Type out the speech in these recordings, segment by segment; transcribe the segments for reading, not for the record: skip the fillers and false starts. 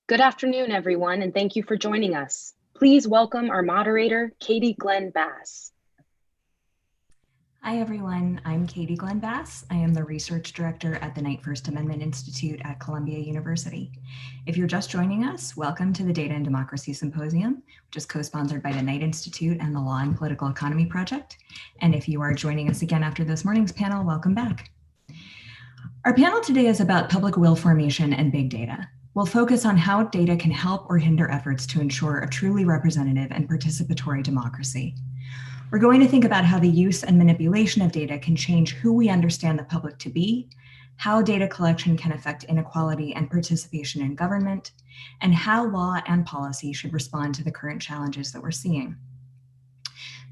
Good afternoon, everyone, and thank you for joining us. Please welcome our moderator, Katy Glenn Bass. Hi, everyone. I'm Katy Glenn Bass. I am the Research Director at the Knight First Amendment Institute at Columbia University. If you're just joining us, welcome to the Data and Democracy Symposium, which is co-sponsored by the Knight Institute and the Law and Political Economy Project. And if you are joining us again after this morning's panel, welcome back. Our panel today is about public will formation and big data. We'll focus on how data can help or hinder efforts to ensure a truly representative and participatory democracy. We're going to think about how the use and manipulation of data can change who we understand the public to be, how data collection can affect inequality and participation in government, and how law and policy should respond to the current challenges that we're seeing.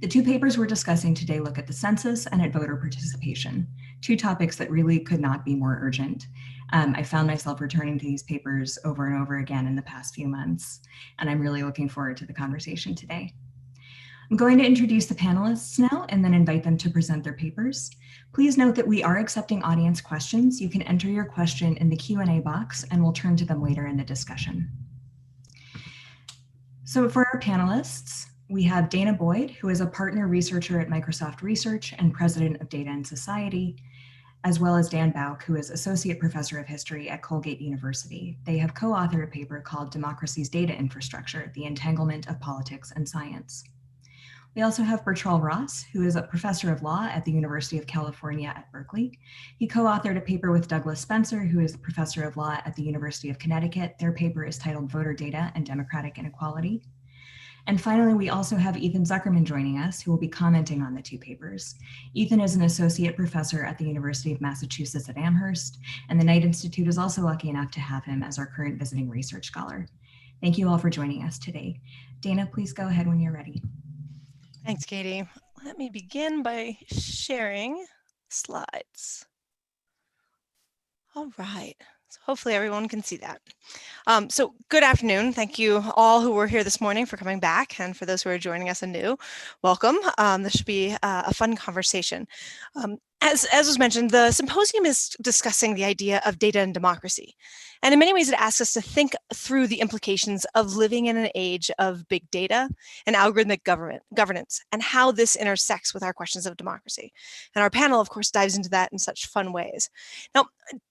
The two papers we're discussing today look at the census and at voter participation, two topics that really could not be more urgent. I found myself returning to these papers over and over again in the past few months, and I'm really looking forward to the conversation today. I'm going to introduce the panelists now and then invite them to present their papers. Please note that we are accepting audience questions. You can enter your question in the Q&A box and we'll turn to them later in the discussion. So for our panelists, we have Danah Boyd, who is a partner researcher at Microsoft Research and president of Data and Society, as well as Dan Bouk, who is associate professor of history at Colgate University. They have co-authored a paper called Democracy's Data Infrastructure, the Entanglement of Politics and Science. We also have Bertrall, who is a professor of law at the University of California at Berkeley. He co-authored a paper with Douglas Spencer, who is the professor of law at the University of Connecticut. Their paper is titled Voter Data and Democratic Inequality. And finally, we also have Ethan Zuckerman joining us, who will be commenting on the two papers. Ethan is an associate professor at the University of Massachusetts at Amherst, and the Knight Institute is also lucky enough to have him as our current visiting research scholar. Thank you all for joining us today. Danah, please go ahead when you're ready. Thanks, Katy. Let me begin by sharing slides. All right. So hopefully everyone can see that. So good afternoon. Thank you all who were here this morning for coming back, and for those who are joining us anew, welcome. This should be a fun conversation. As was mentioned, the symposium is discussing the idea of data and democracy. And in many ways, it asks us to think through the implications of living in an age of big data and algorithmic governance, and how this intersects with our questions of democracy. And our panel, of course, dives into that in such fun ways. Now,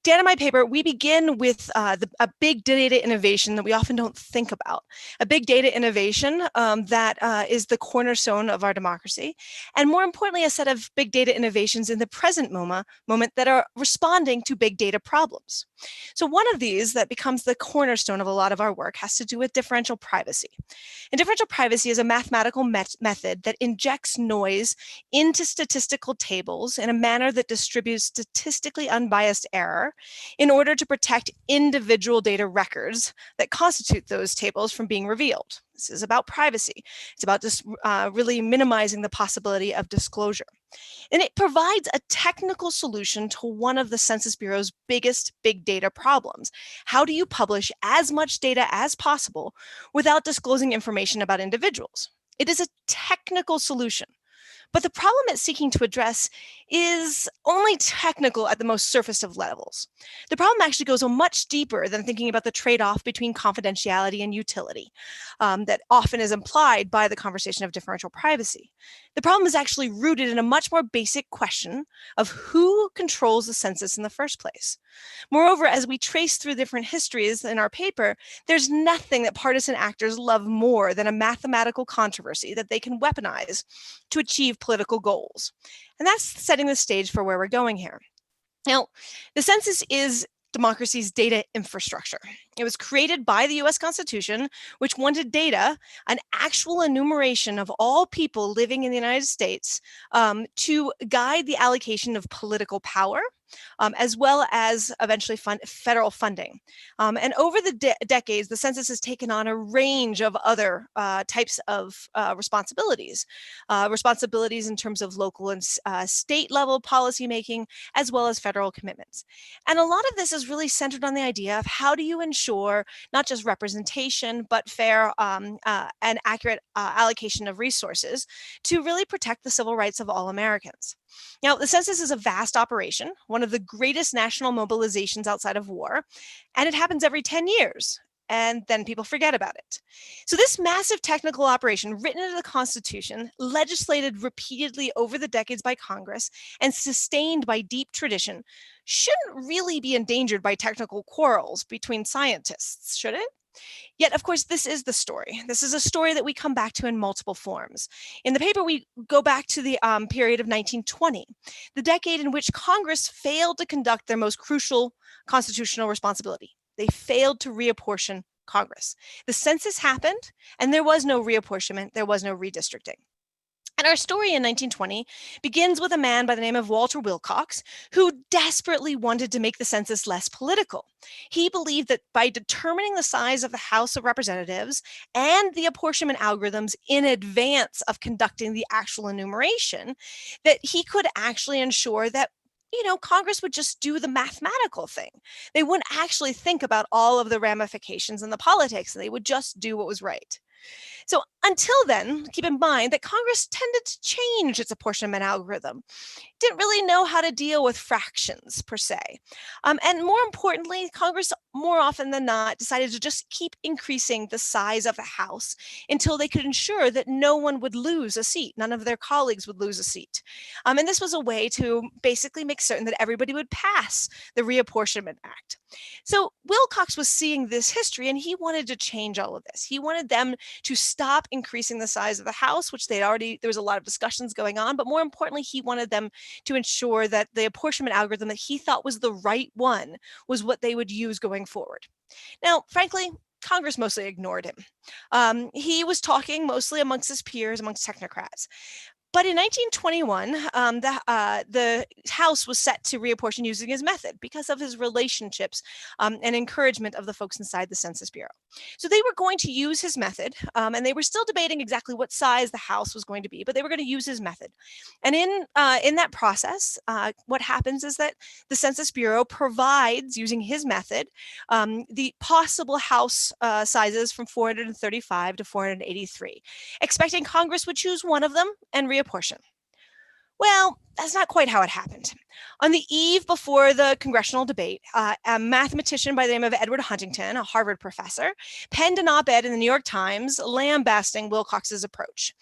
Dan and my paper, we begin with a big data innovation that we often don't think about. A big data innovation that is the cornerstone of our democracy. And more importantly, a set of big data innovations in the present moment that are responding to big data problems. So one of these that becomes the cornerstone of a lot of our work has to do with differential privacy. And differential privacy is a mathematical method that injects noise into statistical tables in a manner that distributes statistically unbiased error in order to protect individual data records that constitute those tables from being revealed. This is about privacy. It's about just really minimizing the possibility of disclosure. And it provides a technical solution to one of the Census Bureau's biggest big data problems. How do you publish as much data as possible without disclosing information about individuals? It is a technical solution. But the problem it's seeking to address is only technical at the most surface of levels. The problem actually goes much deeper than thinking about the trade-off between confidentiality and utility that often is implied by the conversation of differential privacy. The problem is actually rooted in a much more basic question of who controls the census in the first place. Moreover, as we trace through different histories in our paper, there's nothing that partisan actors love more than a mathematical controversy that they can weaponize to achieve political goals. And that's setting the stage for where we're going here. Now, the census is democracy's data infrastructure. It was created by the US Constitution, which wanted data, an actual enumeration of all people living in the United States, to guide the allocation of political power, as well as eventually federal funding. And over the decades, the census has taken on a range of other types of responsibilities in terms of local and state level policymaking, as well as federal commitments. And a lot of this is really centered on the idea of how do you ensure not just representation, but fair and accurate allocation of resources to really protect the civil rights of all Americans. Now, the census is a vast operation, one of the greatest national mobilizations outside of war, and it happens every 10 years. and then people forget about it. So this massive technical operation, written into the Constitution, legislated repeatedly over the decades by Congress, and sustained by deep tradition, shouldn't really be endangered by technical quarrels between scientists, should it? Yet, of course, this is the story. This is a story that we come back to in multiple forms. In the paper, we go back to the period of 1920, the decade in which Congress failed to conduct their most crucial constitutional responsibility. They failed to reapportion Congress. The census happened, and there was no reapportionment, there was no redistricting. And our story in 1920 begins with a man by the name of Walter Wilcox, who desperately wanted to make the census less political. He believed that by determining the size of the House of Representatives and the apportionment algorithms in advance of conducting the actual enumeration, that he could actually ensure that Congress would just do the mathematical thing. They wouldn't actually think about all of the ramifications and the politics, and they would just do what was right. So until then, keep in mind that Congress tended to change its apportionment algorithm. Didn't really know how to deal with fractions per se. And more importantly, Congress more often than not decided to just keep increasing the size of the House until they could ensure that no one would lose a seat. None of their colleagues would lose a seat. And this was a way to basically make certain that everybody would pass the Reapportionment Act. So Wilcox was seeing this history and he wanted to change all of this. He wanted them to stop increasing the size of the House, which there was a lot of discussions going on, but more importantly, he wanted them to ensure that the apportionment algorithm that he thought was the right one was what they would use going forward. Now, frankly, Congress mostly ignored him. He was talking mostly amongst his peers, amongst technocrats. But in 1921, the House was set to reapportion using his method because of his relationships and encouragement of the folks inside the Census Bureau. So they were going to use his method, and they were still debating exactly what size the House was going to be, but they were going to use his method. And in that process, what happens is that the Census Bureau provides, using his method, the possible House sizes from 435 to 483, expecting Congress would choose one of them and reapportion. Well, that's not quite how it happened. On the eve before the congressional debate, a mathematician by the name of Edward Huntington, a Harvard professor, penned an op-ed in the New York Times lambasting Wilcox's approach.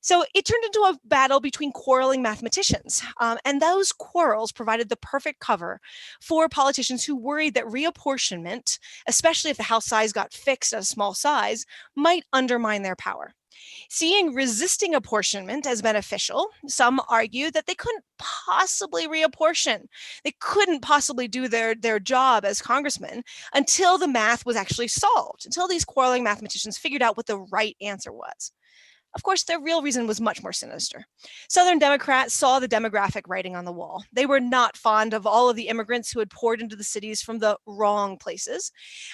So it turned into a battle between quarreling mathematicians, and those quarrels provided the perfect cover for politicians who worried that reapportionment, especially if the House size got fixed at a small size, might undermine their power. Seeing resisting apportionment as beneficial, some argue that they couldn't possibly reapportion. They couldn't possibly do their job as congressmen until the math was actually solved, until these quarreling mathematicians figured out what the right answer was. Of course, their real reason was much more sinister. Southern Democrats saw the demographic writing on the wall. They were not fond of all of the immigrants who had poured into the cities from the wrong places,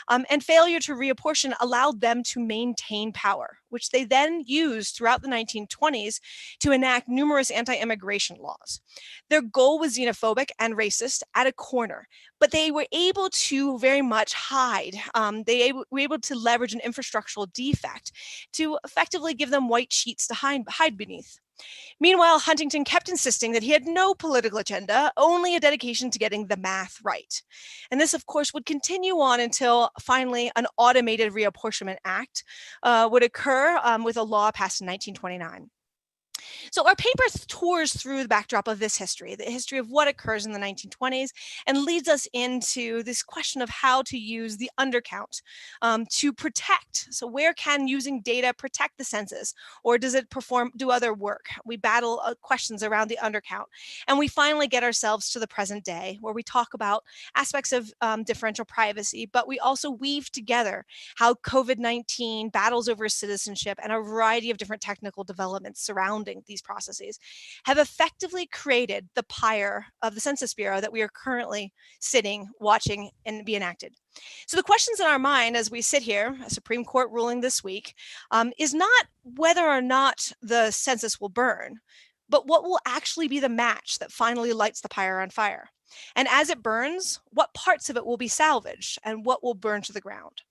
and failure to reapportion allowed them to maintain power, which they then used throughout the 1920s to enact numerous anti-immigration laws. Their goal was xenophobic and racist at a corner, but they were able to very much hide. They were able to leverage an infrastructural defect to effectively give them white sheets to hide beneath. Meanwhile, Huntington kept insisting that he had no political agenda, only a dedication to getting the math right. And this, of course, would continue on until finally an automated reapportionment act would occur with a law passed in 1929. So our paper tours through the backdrop of this history, the history of what occurs in the 1920s, and leads us into this question of how to use the undercount to protect. So where can using data protect the census, or does it do other work? We battle questions around the undercount, and we finally get ourselves to the present day, where we talk about aspects of differential privacy, but we also weave together how COVID-19 battles over citizenship and a variety of different technical developments surrounding these processes have effectively created the pyre of the Census Bureau that we are currently sitting, watching, and be enacted. So the questions in our mind as we sit here, a Supreme Court ruling this week, is not whether or not the census will burn, but what will actually be the match that finally lights the pyre on fire. And as it burns, what parts of it will be salvaged and what will burn to the ground?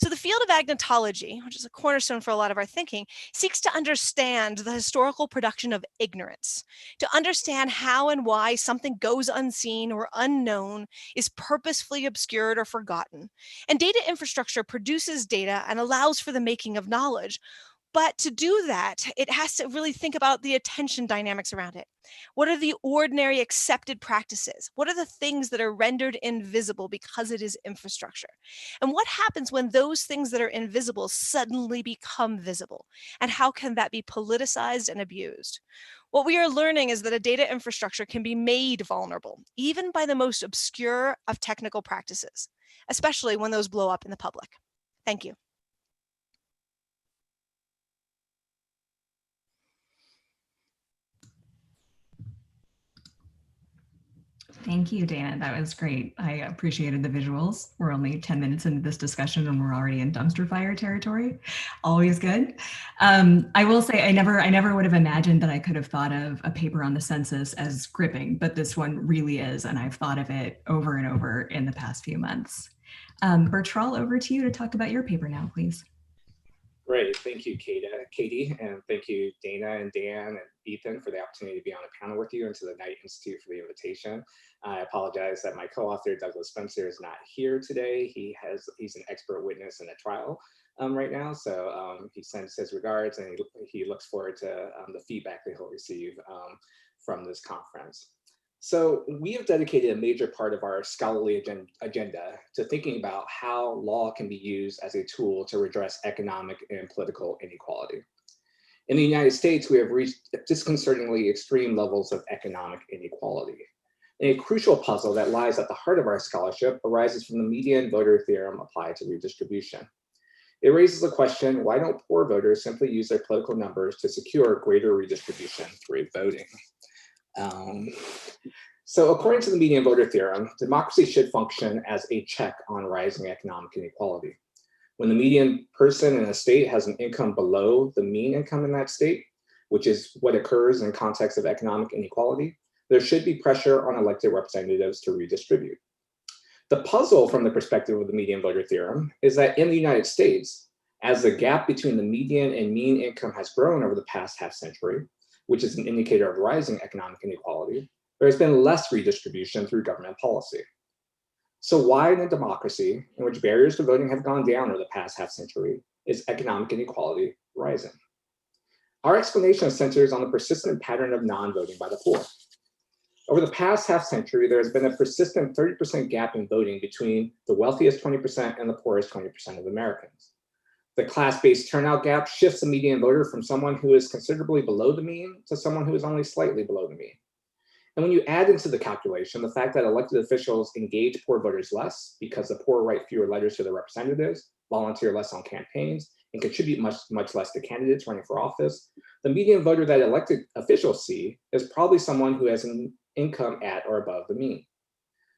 So the field of agnotology, which is a cornerstone for a lot of our thinking, seeks to understand the historical production of ignorance, to understand how and why something goes unseen or unknown, is purposefully obscured or forgotten. And data infrastructure produces data and allows for the making of knowledge. But to do that, it has to really think about the attention dynamics around it. What are the ordinary accepted practices? What are the things that are rendered invisible because it is infrastructure? And what happens when those things that are invisible suddenly become visible? And how can that be politicized and abused? What we are learning is that a data infrastructure can be made vulnerable, even by the most obscure of technical practices, especially when those blow up in the public. Thank you. Thank you, Dana. That was great. I appreciated the visuals. We're only 10 minutes into this discussion and we're already in dumpster fire territory. Always good. I will say I never would have imagined that I could have thought of a paper on the census as gripping, but this one really is, and I've thought of it over and over in the past few months. Bertrall, over to you to talk about your paper now, please. Great, thank you, Katy, and thank you, Dana and Dan and Ethan for the opportunity to be on a panel with you, and to the Knight Institute for the invitation. I apologize that my co-author, Douglas Spencer, is not here today. He's an expert witness in a trial right now, so he sends his regards, and he looks forward to the feedback that he'll receive from this conference. So we have dedicated a major part of our scholarly agenda to thinking about how law can be used as a tool to redress economic and political inequality. In the United States, we have reached disconcertingly extreme levels of economic inequality. And a crucial puzzle that lies at the heart of our scholarship arises from the median voter theorem applied to redistribution. It raises the question, why don't poor voters simply use their political numbers to secure greater redistribution through voting? So according to the median voter theorem, democracy should function as a check on rising economic inequality. When the median person in a state has an income below the mean income in that state, which is what occurs in context of economic inequality, there should be pressure on elected representatives to redistribute. The puzzle from the perspective of the median voter theorem is that in the United States, as the gap between the median and mean income has grown over the past half century, which is an indicator of rising economic inequality, there has been less redistribution through government policy. So why in a democracy in which barriers to voting have gone down over the past half century is economic inequality rising? Our explanation centers on the persistent pattern of non-voting by the poor. Over the past half century, there has been a persistent 30% gap in voting between the wealthiest 20% and the poorest 20% of Americans. The class-based turnout gap shifts the median voter from someone who is considerably below the mean to someone who is only slightly below the mean. And when you add into the calculation the fact that elected officials engage poor voters less because the poor write fewer letters to their representatives, volunteer less on campaigns, and contribute much less to candidates running for office, the median voter that elected officials see is probably someone who has an income at or above the mean.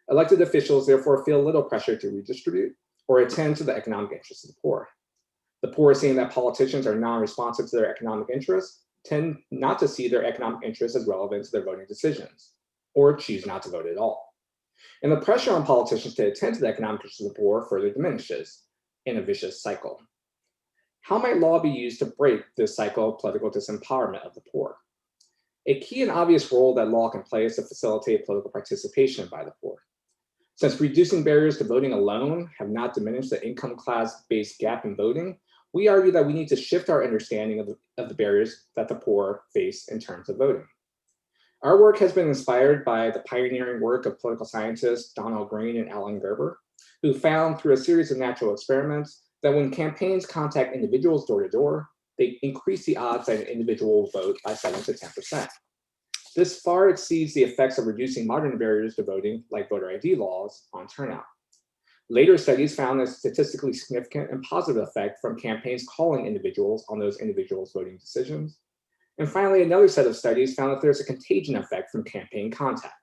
Elected officials therefore feel little pressure to redistribute or attend to the economic interests of the poor. The poor, seeing that politicians are non-responsive to their economic interests, tend not to see their economic interests as relevant to their voting decisions, or choose not to vote at all. And the pressure on politicians to attend to the economic interests of the poor further diminishes in a vicious cycle. How might law be used to break this cycle of political disempowerment of the poor? A key and obvious role that law can play is to facilitate political participation by the poor. Since reducing barriers to voting alone have not diminished the income class-based gap in voting, we argue that we need to shift our understanding of the barriers that the poor face in terms of voting. Our work has been inspired by the pioneering work of political scientists Donald Green and Alan Gerber, who found through a series of natural experiments that when campaigns contact individuals door to door, they increase the odds that an individual will vote by 7 to 10%. This far exceeds the effects of reducing modern barriers to voting, like voter ID laws, on turnout. Later studies found a statistically significant and positive effect from campaigns calling individuals on those individuals' voting decisions. And finally, another set of studies found that there's a contagion effect from campaign contact.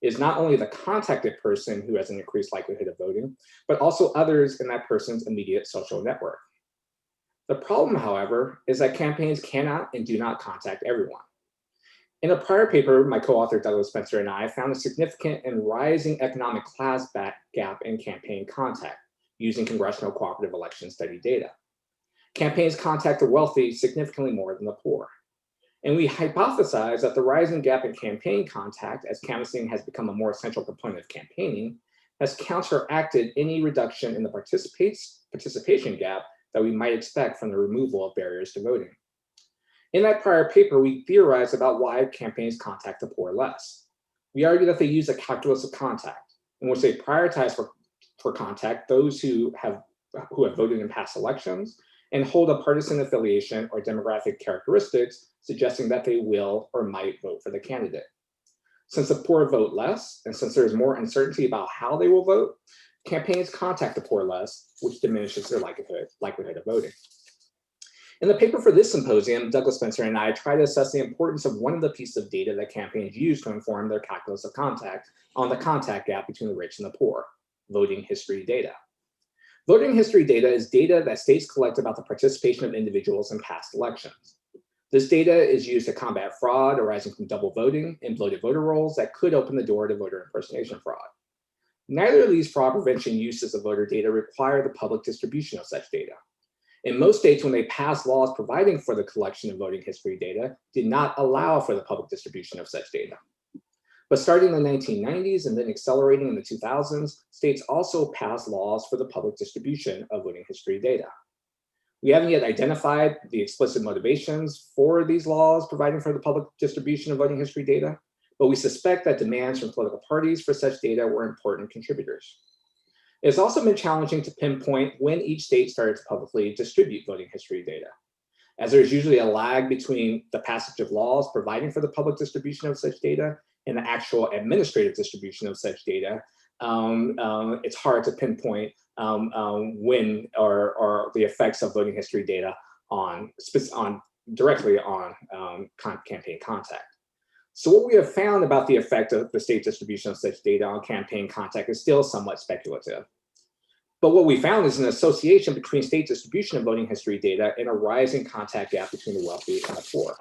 It is not only the contacted person who has an increased likelihood of voting, but also others in that person's immediate social network. The problem, however, is that campaigns cannot and do not contact everyone. In a prior paper, my co-author Douglas Spencer and I found a significant and rising economic class gap in campaign contact using congressional cooperative election study data. Campaigns contact the wealthy significantly more than the poor. And we hypothesize that the rising gap in campaign contact, as canvassing has become a more essential component of campaigning, has counteracted any reduction in the participation gap that we might expect from the removal of barriers to voting. In that prior paper, we theorized about why campaigns contact the poor less. We argue that they use a calculus of contact, in which they prioritize for contact those who have voted in past elections and hold a partisan affiliation or demographic characteristics suggesting that they will or might vote for the candidate. Since the poor vote less, and since there's more uncertainty about how they will vote, campaigns contact the poor less, which diminishes their likelihood of voting. In the paper for this symposium, Douglas Spencer and I try to assess the importance of one of the pieces of data that campaigns use to inform their calculus of contact on the contact gap between the rich and the poor, voting history data. Voting history data is data that states collect about the participation of individuals in past elections. This data is used to combat fraud arising from double voting and bloated voter rolls that could open the door to voter impersonation fraud. Neither of these fraud prevention uses of voter data require the public distribution of such data. In most states, when they passed laws providing for the collection of voting history data, did not allow for the public distribution of such data. But starting in the 1990s and then accelerating in the 2000s, states also passed laws for the public distribution of voting history data. We haven't yet identified the explicit motivations for these laws providing for the public distribution of voting history data, but we suspect that demands from political parties for such data were important contributors. It's also been challenging to pinpoint when each state started to publicly distribute voting history data, as there's usually a lag between the passage of laws providing for the public distribution of such data and the actual administrative distribution of such data. It's hard to pinpoint when or the effects of voting history data directly on campaign contact. So what we have found about the effect of the state distribution of such data on campaign contact is still somewhat speculative. But what we found is an association between state distribution of voting history data and a rising contact gap between the wealthy and the poor.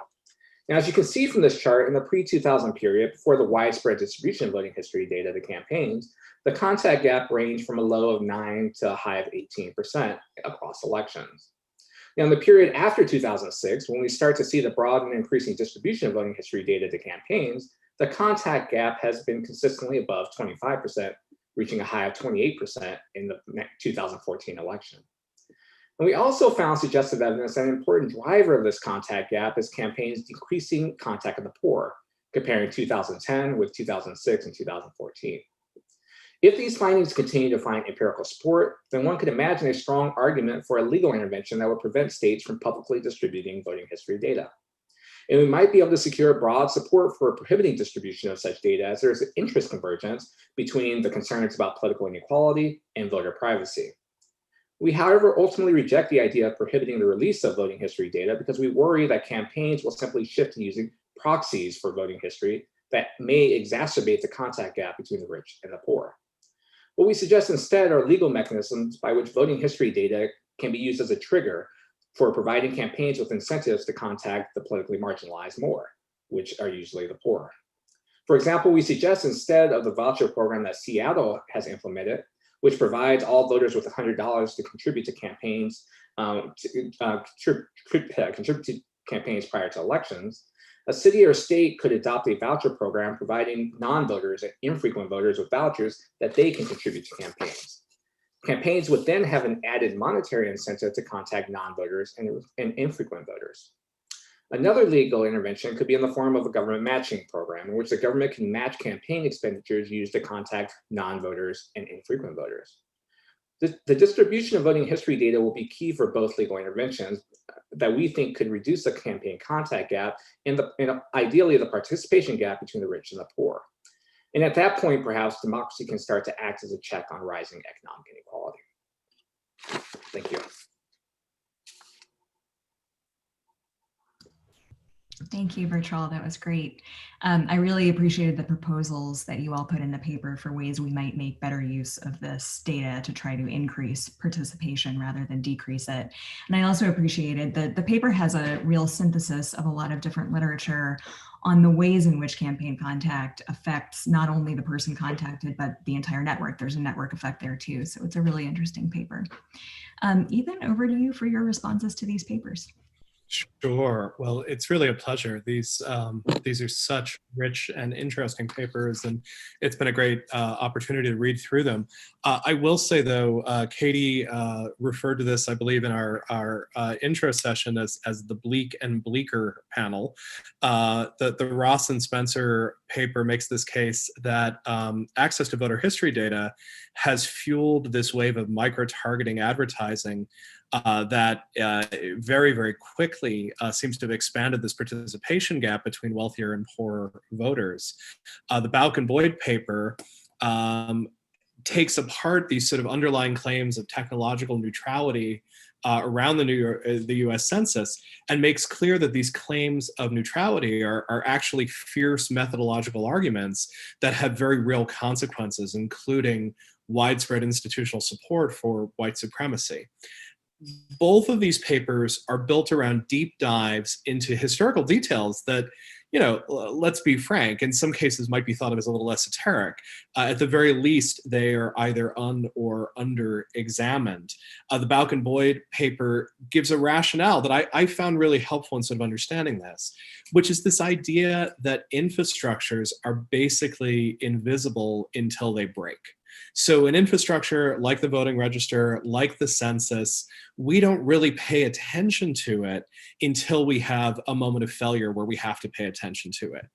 Now, as you can see from this chart, in the pre-2000 period, before the widespread distribution of voting history data to campaigns, the contact gap ranged from a low of 9 to a high of 18% across elections. Now, in the period after 2006, when we start to see the broad and increasing distribution of voting history data to campaigns, the contact gap has been consistently above 25%, reaching a high of 28% in the 2014 election. And we also found suggestive evidence that an important driver of this contact gap is campaigns decreasing contact of the poor, comparing 2010 with 2006 and 2014. If these findings continue to find empirical support, then one could imagine a strong argument for a legal intervention that would prevent states from publicly distributing voting history data. And we might be able to secure broad support for prohibiting distribution of such data, as there is an interest convergence between the concerns about political inequality and voter privacy. We, however, ultimately reject the idea of prohibiting the release of voting history data because we worry that campaigns will simply shift to using proxies for voting history that may exacerbate the contact gap between the rich and the poor. What we suggest instead are legal mechanisms by which voting history data can be used as a trigger for providing campaigns with incentives to contact the politically marginalized more, which are usually the poor. For example, we suggest instead of the voucher program that Seattle has implemented, which provides all voters with $100 to contribute to campaigns, contribute to campaigns prior to elections, a city or state could adopt a voucher program providing non-voters and infrequent voters with vouchers that they can contribute to campaigns. Campaigns would then have an added monetary incentive to contact non-voters and infrequent voters. Another legal intervention could be in the form of a government matching program in which the government can match campaign expenditures used to contact non-voters and infrequent voters. The distribution of voting history data will be key for both legal interventions that we think could reduce the campaign contact gap and ideally the participation gap between the rich and the poor. And at that point, perhaps democracy can start to act as a check on rising economic inequality. Thank you. Thank you, Bertrall. That was great. I really appreciated the proposals that you all put in the paper for ways we might make better use of this data to try to increase participation rather than decrease it. And I also appreciated that the paper has a real synthesis of a lot of different literature on the ways in which campaign contact affects not only the person contacted, but the entire network. There's a network effect there too. So it's a really interesting paper. Ethan, over to you for your responses to these papers. Sure. Well, it's really a pleasure. These are such rich and interesting papers, and it's been a great opportunity to read through them. I will say, though, Katy referred to this, I believe, in our intro session as the bleak and bleaker panel. The Ross and Spencer paper makes this case that access to voter history data has fueled this wave of micro-targeting advertising that very, very quickly seems to have expanded this participation gap between wealthier and poorer voters. The Bouk and Boyd paper takes apart these sort of underlying claims of technological neutrality around the US Census and makes clear that these claims of neutrality are actually fierce methodological arguments that have very real consequences, including widespread institutional support for white supremacy. Both of these papers are built around deep dives into historical details that, let's be frank, in some cases might be thought of as a little esoteric. At the very least, they are either or under examined. The Bouk and Boyd paper gives a rationale that I found really helpful in sort of understanding this, which is this idea that infrastructures are basically invisible until they break. So an infrastructure like the voting register, like the census, we don't really pay attention to it until we have a moment of failure where we have to pay attention to it.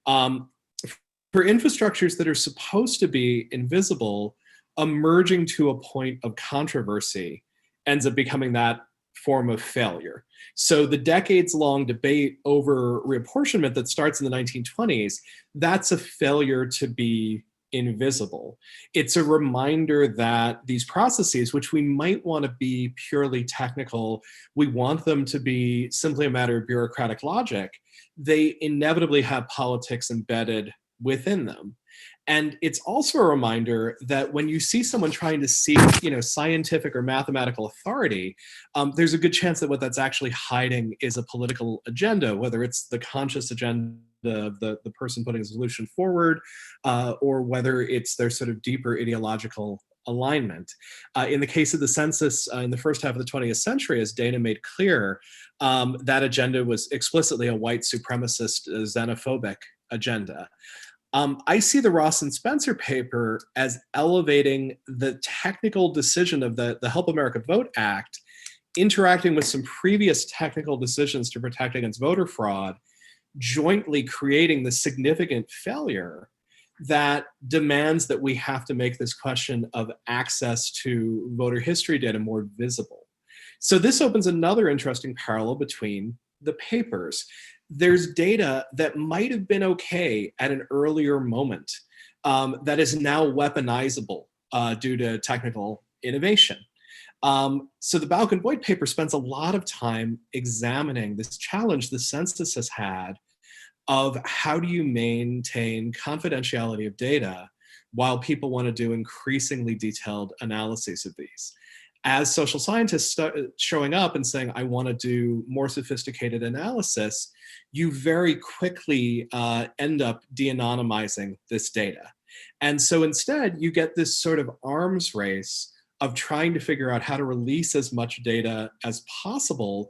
For infrastructures that are supposed to be invisible, emerging to a point of controversy ends up becoming that form of failure. So the decades-long debate over reapportionment that starts in the 1920s, that's a failure to be invisible. It's a reminder that these processes, which we might want to be purely technical, we want them to be simply a matter of bureaucratic logic, they inevitably have politics embedded within them. And it's also a reminder that when you see someone trying to seek, scientific or mathematical authority, there's a good chance that what that's actually hiding is a political agenda, whether it's the conscious agenda of the person putting a solution forward, or whether it's their sort of deeper ideological alignment. In the case of the census in the first half of the 20th century, as Danah made clear, that agenda was explicitly a white supremacist, xenophobic agenda. I see the Ross and Spencer paper as elevating the technical decision of the Help America Vote Act, interacting with some previous technical decisions to protect against voter fraud, jointly creating the significant failure that demands that we have to make this question of access to voter history data more visible. So this opens another interesting parallel between the papers. There's data that might have been okay at an earlier moment that is now weaponizable due to technical innovation. So the Bouk and Boyd paper spends a lot of time examining this challenge the census has had of how do you maintain confidentiality of data while people want to do increasingly detailed analyses of these. As social scientists start showing up and saying, I want to do more sophisticated analysis, you very quickly end up de-anonymizing this data. And so instead, you get this sort of arms race of trying to figure out how to release as much data as possible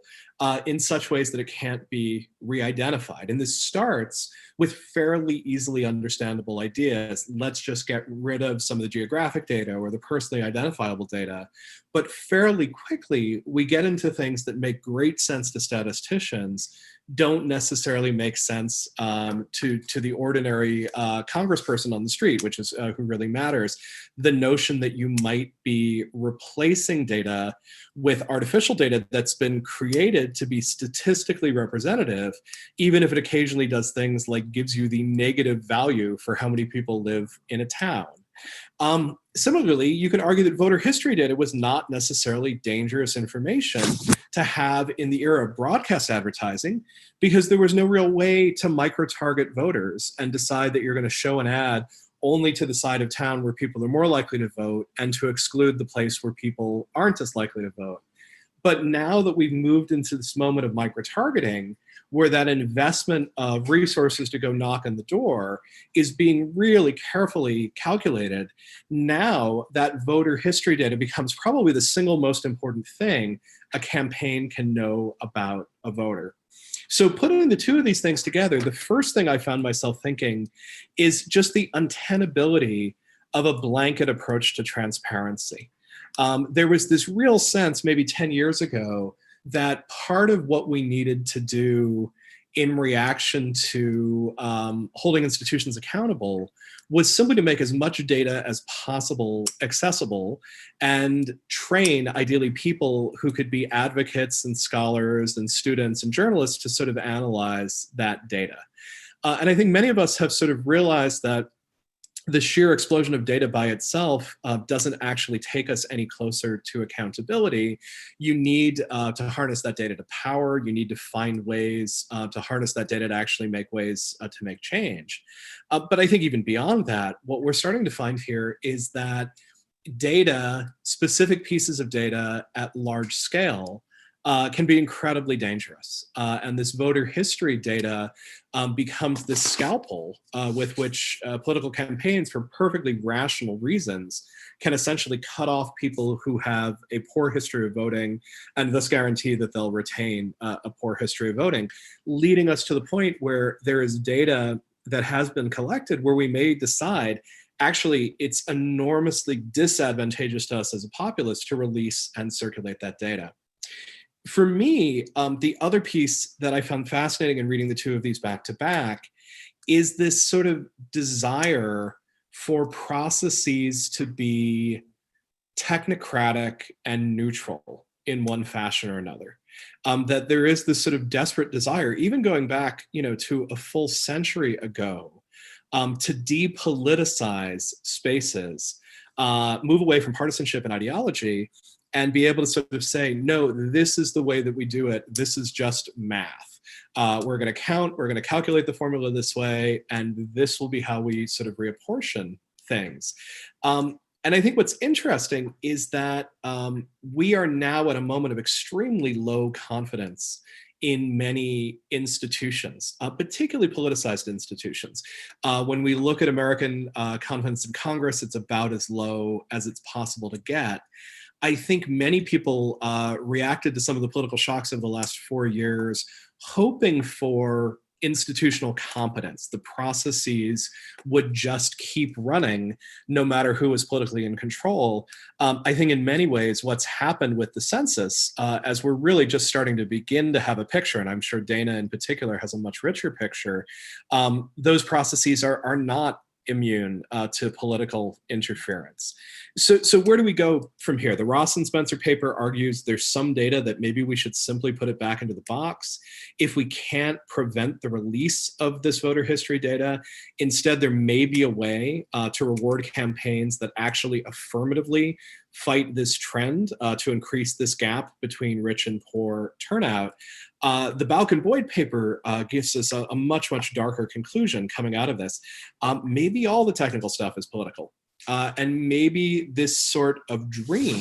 in such ways that it can't be re-identified. And this starts with fairly easily understandable ideas. Let's just get rid of some of the geographic data or the personally identifiable data. But fairly quickly, we get into things that make great sense to statisticians, don't necessarily make sense to the ordinary congressperson on the street, which is who really matters. The notion that you might be replacing data with artificial data that's been created to be statistically representative, even if it occasionally does things like gives you the negative value for how many people live in a town. Similarly, you can argue that voter history data was not necessarily dangerous information to have in the era of broadcast advertising, because there was no real way to micro-target voters and decide that you're going to show an ad only to the side of town where people are more likely to vote and to exclude the place where people aren't as likely to vote. But now that we've moved into this moment of micro-targeting, where that investment of resources to go knock on the door is being really carefully calculated. Now that voter history data becomes probably the single most important thing a campaign can know about a voter. So putting the two of these things together, the first thing I found myself thinking is just the untenability of a blanket approach to transparency. There was this real sense maybe 10 years ago that part of what we needed to do in reaction to holding institutions accountable was simply to make as much data as possible accessible and train, ideally, people who could be advocates and scholars and students and journalists to sort of analyze that data. And I think many of us have sort of realized that the sheer explosion of data by itself doesn't actually take us any closer to accountability. You need to harness that data to power. You need to find ways to harness that data to actually make ways to make change. But I think even beyond that, what we're starting to find here is that data, specific pieces of data at large scale, can be incredibly dangerous. And this voter history data becomes this scalpel with which political campaigns, for perfectly rational reasons, can essentially cut off people who have a poor history of voting and thus guarantee that they'll retain a poor history of voting, leading us to the point where there is data that has been collected where we may decide actually it's enormously disadvantageous to us as a populace to release and circulate that data. For me, the other piece that I found fascinating in reading the two of these back to back is this sort of desire for processes to be technocratic and neutral in one fashion or another. That there is this sort of desperate desire, even going back, to a full century ago, to depoliticize spaces, move away from partisanship and ideology, and be able to sort of say, no, this is the way that we do it. This is just math. We're going to count, we're going to calculate the formula this way, and this will be how we sort of reapportion things. And I think what's interesting is that we are now at a moment of extremely low confidence in many institutions, particularly politicized institutions. When we look at American confidence in Congress, it's about as low as it's possible to get. I think many people reacted to some of the political shocks of the last 4 years, hoping for institutional competence. The processes would just keep running no matter who was politically in control. I think in many ways what's happened with the census, as we're really just starting to begin to have a picture, and I'm sure danah in particular has a much richer picture, those processes are not immune to political interference. So where do we go from here? The Ross and Spencer paper argues there's some data that maybe we should simply put it back into the box. If we can't prevent the release of this voter history data, instead there may be a way to reward campaigns that actually affirmatively fight this trend to increase this gap between rich and poor turnout. The Bouk and Boyd paper gives us a much, much darker conclusion coming out of this. Maybe all the technical stuff is political. And maybe this sort of dream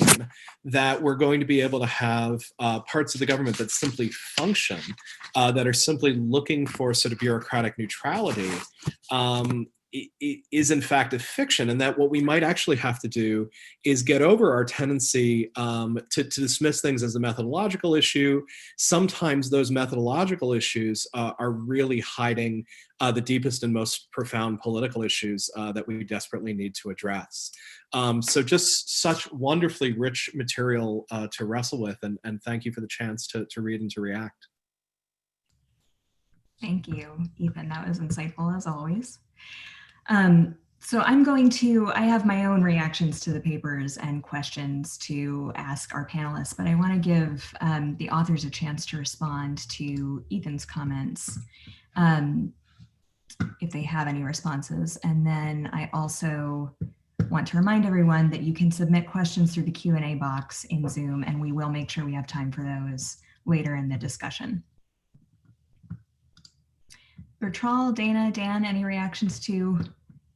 that we're going to be able to have parts of the government that simply function, that are simply looking for sort of bureaucratic neutrality, is in fact a fiction, and that what we might actually have to do is get over our tendency to dismiss things as a methodological issue. Sometimes those methodological issues are really hiding the deepest and most profound political issues that we desperately need to address. So just such wonderfully rich material to wrestle with, and thank you for the chance to read and to react. Thank you, Ethan. That was insightful as always. So I have my own reactions to the papers and questions to ask our panelists, but I want to give the authors a chance to respond to Ethan's comments, if they have any responses. And then I also want to remind everyone that you can submit questions through the Q&A box in Zoom, and we will make sure we have time for those later in the discussion. Bertrall, danah, Dan, any reactions to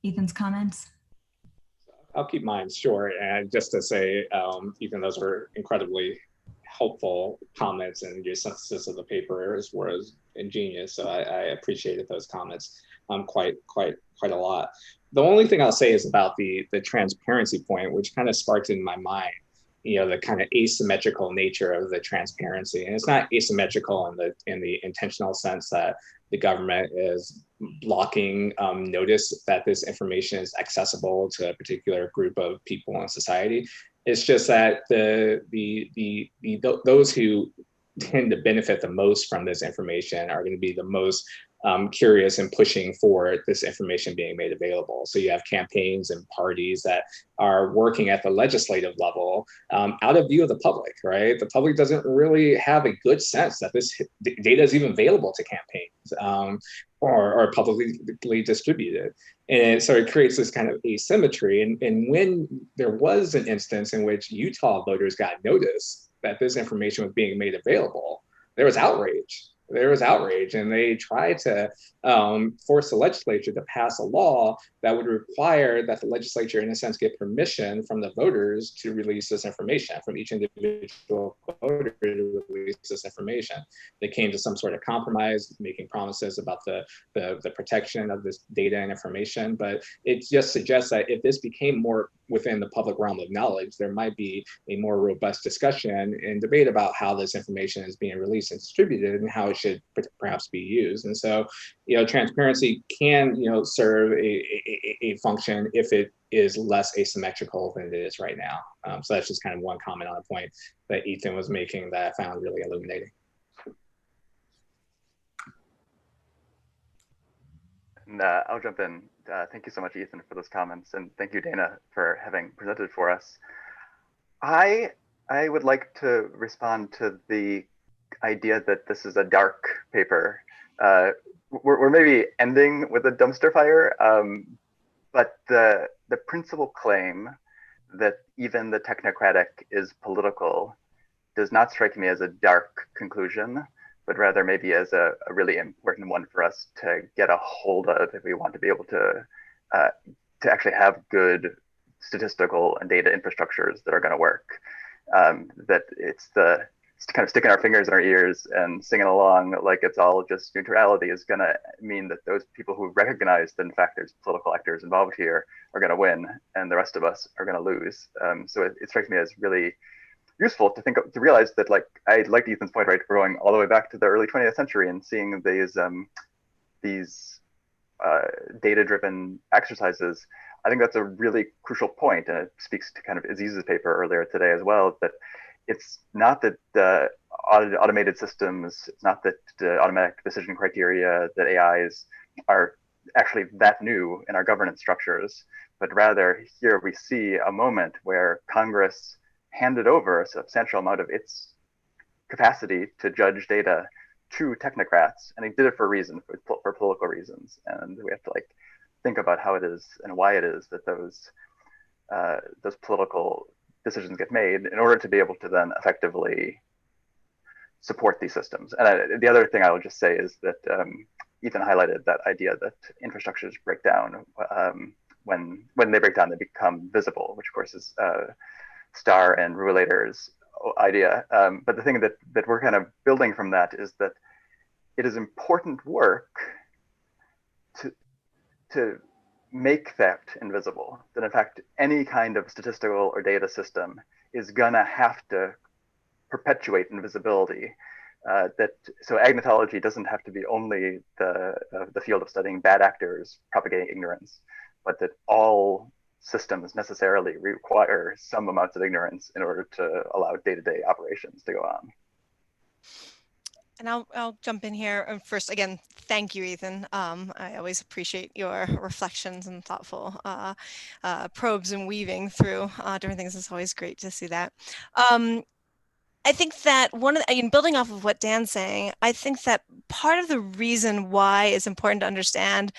Ethan's comments? I'll keep mine short. And just to say, Ethan, those were incredibly helpful comments, and your synthesis of the paper was ingenious. So I appreciated those comments quite a lot. The only thing I'll say is about the transparency point, which kind of sparked in my mind, the kind of asymmetrical nature of the transparency. And it's not asymmetrical in the intentional sense that the government is blocking notice that this information is accessible to a particular group of people in society. It's just that those who tend to benefit the most from this information are going to be the most curious and pushing for this information being made available. So you have campaigns and parties that are working at the legislative level out of view of the public, right? The public doesn't really have a good sense that this data is even available to campaigns or publicly distributed. And so it creates this kind of asymmetry. And when there was an instance in which Utah voters got notice that this information was being made available, there was outrage. And they tried to force the legislature to pass a law that would require that the legislature, in a sense, get permission from the voters to release this information, from each individual voter to release this information. They came to some sort of compromise, making promises about the protection of this data and information. But it just suggests that if this became more within the public realm of knowledge, there might be a more robust discussion and debate about how this information is being released and distributed and how it should perhaps be used. And so, transparency can, serve a function if it is less asymmetrical than it is right now. So that's just kind of one comment on a point that Ethan was making that I found really illuminating. And I'll jump in. Thank you so much, Ethan, for those comments, and thank you, Danah, for having presented for us. I would like to respond to the idea that this is a dark paper. We're maybe ending with a dumpster fire, but the principal claim that even the technocratic is political does not strike me as a dark conclusion, but rather maybe as a really important one for us to get a hold of if we want to be able to actually have good statistical and data infrastructures that are going to work. That it's kind of sticking our fingers in our ears and singing along like it's all just neutrality is going to mean that those people who recognize that in fact there's political actors involved here are going to win and the rest of us are going to lose. So it strikes me as really useful to realize that, like, I like Ethan's point, right, going all the way back to the early 20th century and seeing these data-driven exercises. I think that's a really crucial point, and it speaks to kind of Aziz's paper earlier today as well, that it's not that the automated systems, it's not that the automatic decision criteria, that AIs are actually that new in our governance structures, but rather here we see a moment where Congress handed over a substantial amount of its capacity to judge data to technocrats, and they did it for a reason, for political reasons. And we have to think about how it is and why it is that those political decisions get made in order to be able to then effectively support these systems. And the other thing I would just say is that Ethan highlighted that idea that infrastructures break down. When they break down, they become visible, which of course is Starr and Ruelater's idea. But the thing that we're kind of building from that is that it is important work to make theft invisible. That in fact, any kind of statistical or data system is gonna have to perpetuate invisibility. So agnotology doesn't have to be only the field of studying bad actors propagating ignorance, but that all systems necessarily require some amounts of ignorance in order to allow day-to-day operations to go on. And I'll jump in here. And first, again, thank you, Ethan. I always appreciate your reflections and thoughtful probes and weaving through different things. It's always great to see that. I think that building off of what Dan's saying, I think that part of the reason why it's important to understand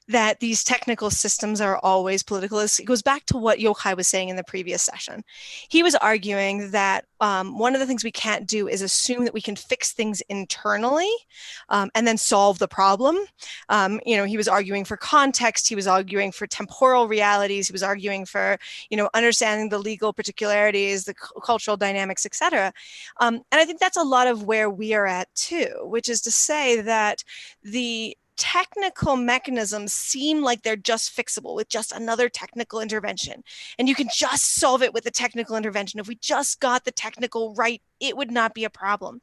that these technical systems are always political is it goes back to what Yochai was saying in the previous session. He was arguing that one of the things we can't do is assume that we can fix things internally and then solve the problem. He was arguing for context, he was arguing for temporal realities, he was arguing for, understanding the legal particularities, the cultural dynamics, et cetera. And I think that's a lot of where we are at too, which is to say that the technical mechanisms seem like they're just fixable with just another technical intervention. And you can just solve it with a technical intervention. If we just got the technical right, it would not be a problem.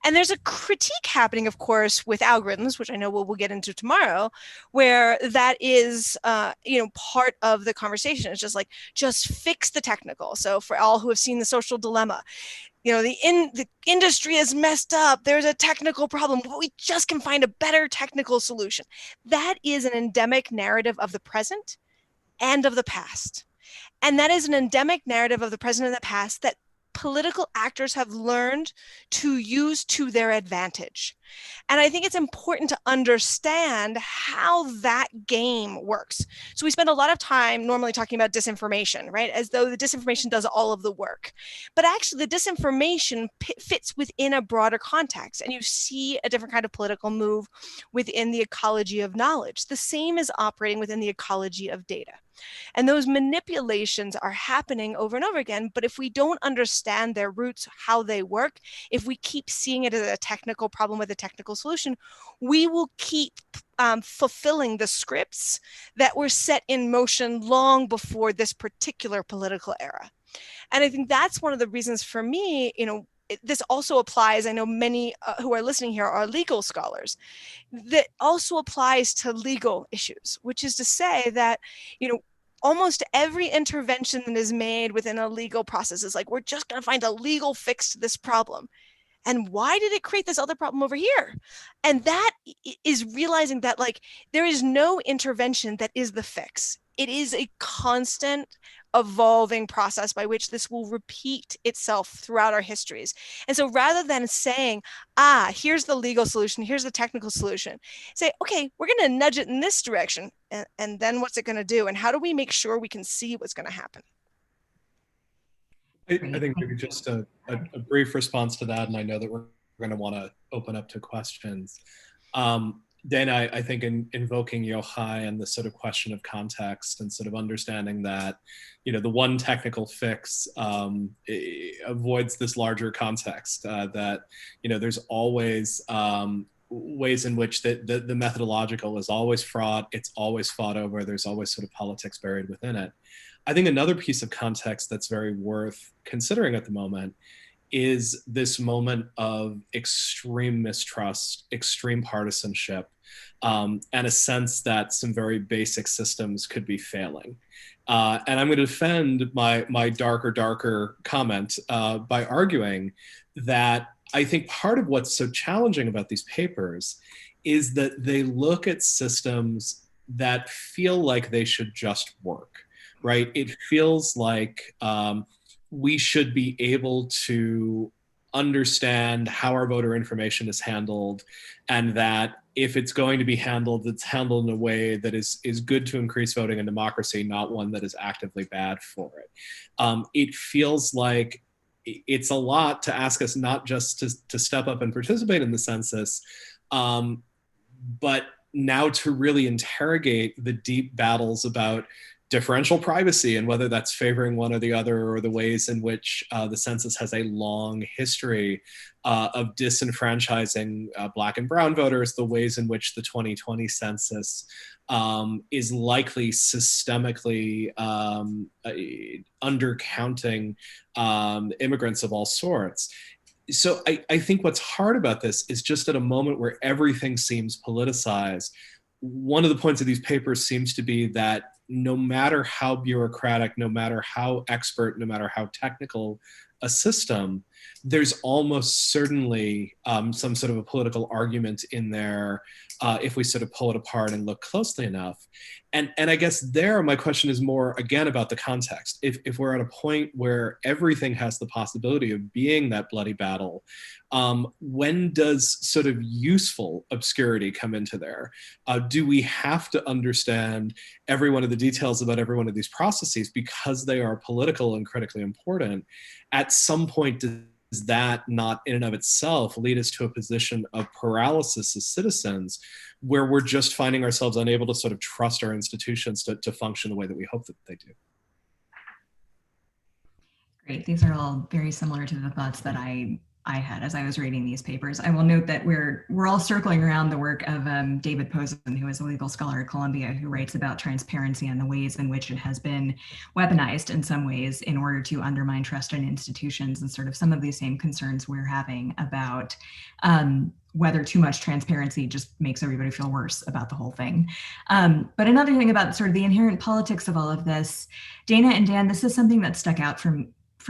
And there's a critique happening, of course, with algorithms, which I know we'll get into tomorrow, where that is, part of the conversation. It's just like, just fix the technical. So for all who have seen The Social Dilemma, the industry is messed up. There's a technical problem, but we just can find a better technical solution. That is an endemic narrative of the present and of the past. And that is an endemic narrative of the present and the past that political actors have learned to use to their advantage. And I think it's important to understand how that game works. So we spend a lot of time normally talking about disinformation, right? As though the disinformation does all of the work. But actually the disinformation fits within a broader context, and you see a different kind of political move within the ecology of knowledge. The same is operating within the ecology of data. And those manipulations are happening over and over again. But if we don't understand their roots, how they work, if we keep seeing it as a technical problem with a technical solution, we will keep fulfilling the scripts that were set in motion long before this particular political era. And I think that's one of the reasons for me, this also applies, I know many who are listening here are legal scholars, that also applies to legal issues, which is to say that, almost every intervention that is made within a legal process is like, we're just going to find a legal fix to this problem. And why did it create this other problem over here? And that is realizing that there is no intervention that is the fix. It is a constant evolving process by which this will repeat itself throughout our histories. And so rather than saying, here's the legal solution, here's the technical solution, say, okay, we're going to nudge it in this direction. And then what's it going to do? And how do we make sure we can see what's going to happen? I think maybe just a brief response to that, and I know that we're going to want to open up to questions. Danah, I think in invoking Yochai and the sort of question of context and sort of understanding that, the one technical fix avoids this larger context, that, there's always ways in which the methodological is always fraught, it's always fought over, there's always sort of politics buried within it. I think another piece of context that's very worth considering at the moment is this moment of extreme mistrust, extreme partisanship, and a sense that some very basic systems could be failing. And I'm going to defend my darker comment by arguing that I think part of what's so challenging about these papers is that they look at systems that feel like they should just work. Right? It feels like we should be able to understand how our voter information is handled, and that if it's going to be handled, it's handled in a way that is good to increase voting and democracy, not one that is actively bad for it. It feels like it's a lot to ask us not just to step up and participate in the census, but now to really interrogate the deep battles about differential privacy and whether that's favoring one or the other, or the ways in which the census has a long history of disenfranchising Black and Brown voters, the ways in which the 2020 census is likely systemically undercounting immigrants of all sorts. So I think what's hard about this is just at a moment where everything seems politicized, one of the points of these papers seems to be that no matter how bureaucratic, no matter how expert, no matter how technical a system, there's almost certainly some sort of a political argument in there if we sort of pull it apart and look closely enough. And I guess there, my question is more, again, about the context. If we're at a point where everything has the possibility of being that bloody battle, when does sort of useful obscurity come into there? Do we have to understand every one of the details about every one of these processes because they are political and critically important? At some point, does that not in and of itself lead us to a position of paralysis as citizens, where we're just finding ourselves unable to sort of trust our institutions to function the way that we hope that they do? Great. These are all very similar to the thoughts that I had as I was reading these papers. I will note that we're all circling around the work of David Posen, who is a legal scholar at Columbia, who writes about transparency and the ways in which it has been weaponized in some ways in order to undermine trust in institutions, and sort of some of these same concerns we're having about whether too much transparency just makes everybody feel worse about the whole thing. But another thing about sort of the inherent politics of all of this, Danah and Dan, this is something that stuck out for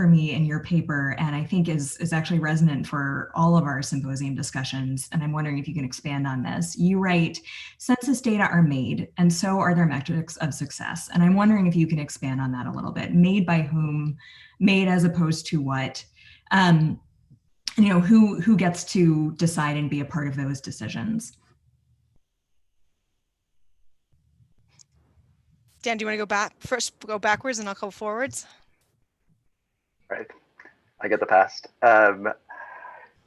me in your paper, and I think is actually resonant for all of our symposium discussions. And I'm wondering if you can expand on this. You write, census data are made, and so are their metrics of success. And I'm wondering if you can expand on that a little bit. Made by whom? Made as opposed to what? Who gets to decide and be a part of those decisions? Dan, do you want to go backwards and I'll go forwards? Right, I get the past.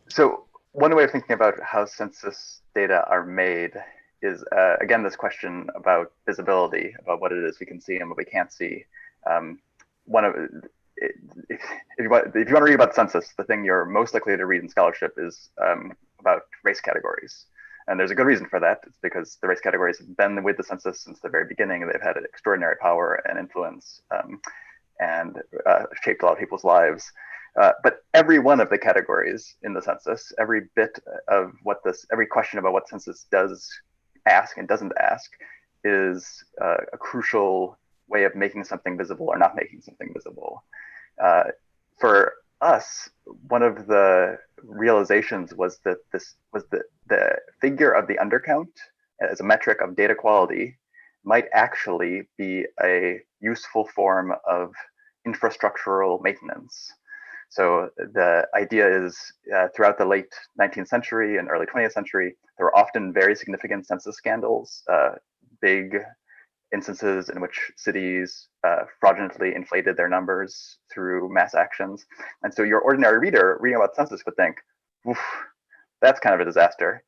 So one way of thinking about how census data are made is, again, this question about visibility, about what it is we can see and what we can't see. If you want to read about the census, the thing you're most likely to read in scholarship is about race categories. And there's a good reason for that. It's because the race categories have been with the census since the very beginning, and they've had extraordinary power and influence. And shaped a lot of people's lives. But every one of the categories in the census, every bit of every question about what census does ask and doesn't ask is a crucial way of making something visible or not making something visible. For us, one of the realizations was that this was the figure of the undercount as a metric of data quality might actually be a useful form of infrastructural maintenance. So the idea is throughout the late 19th century and early 20th century, there were often very significant census scandals, big instances in which cities fraudulently inflated their numbers through mass actions. And so your ordinary reader reading about census would think, oof, that's kind of a disaster.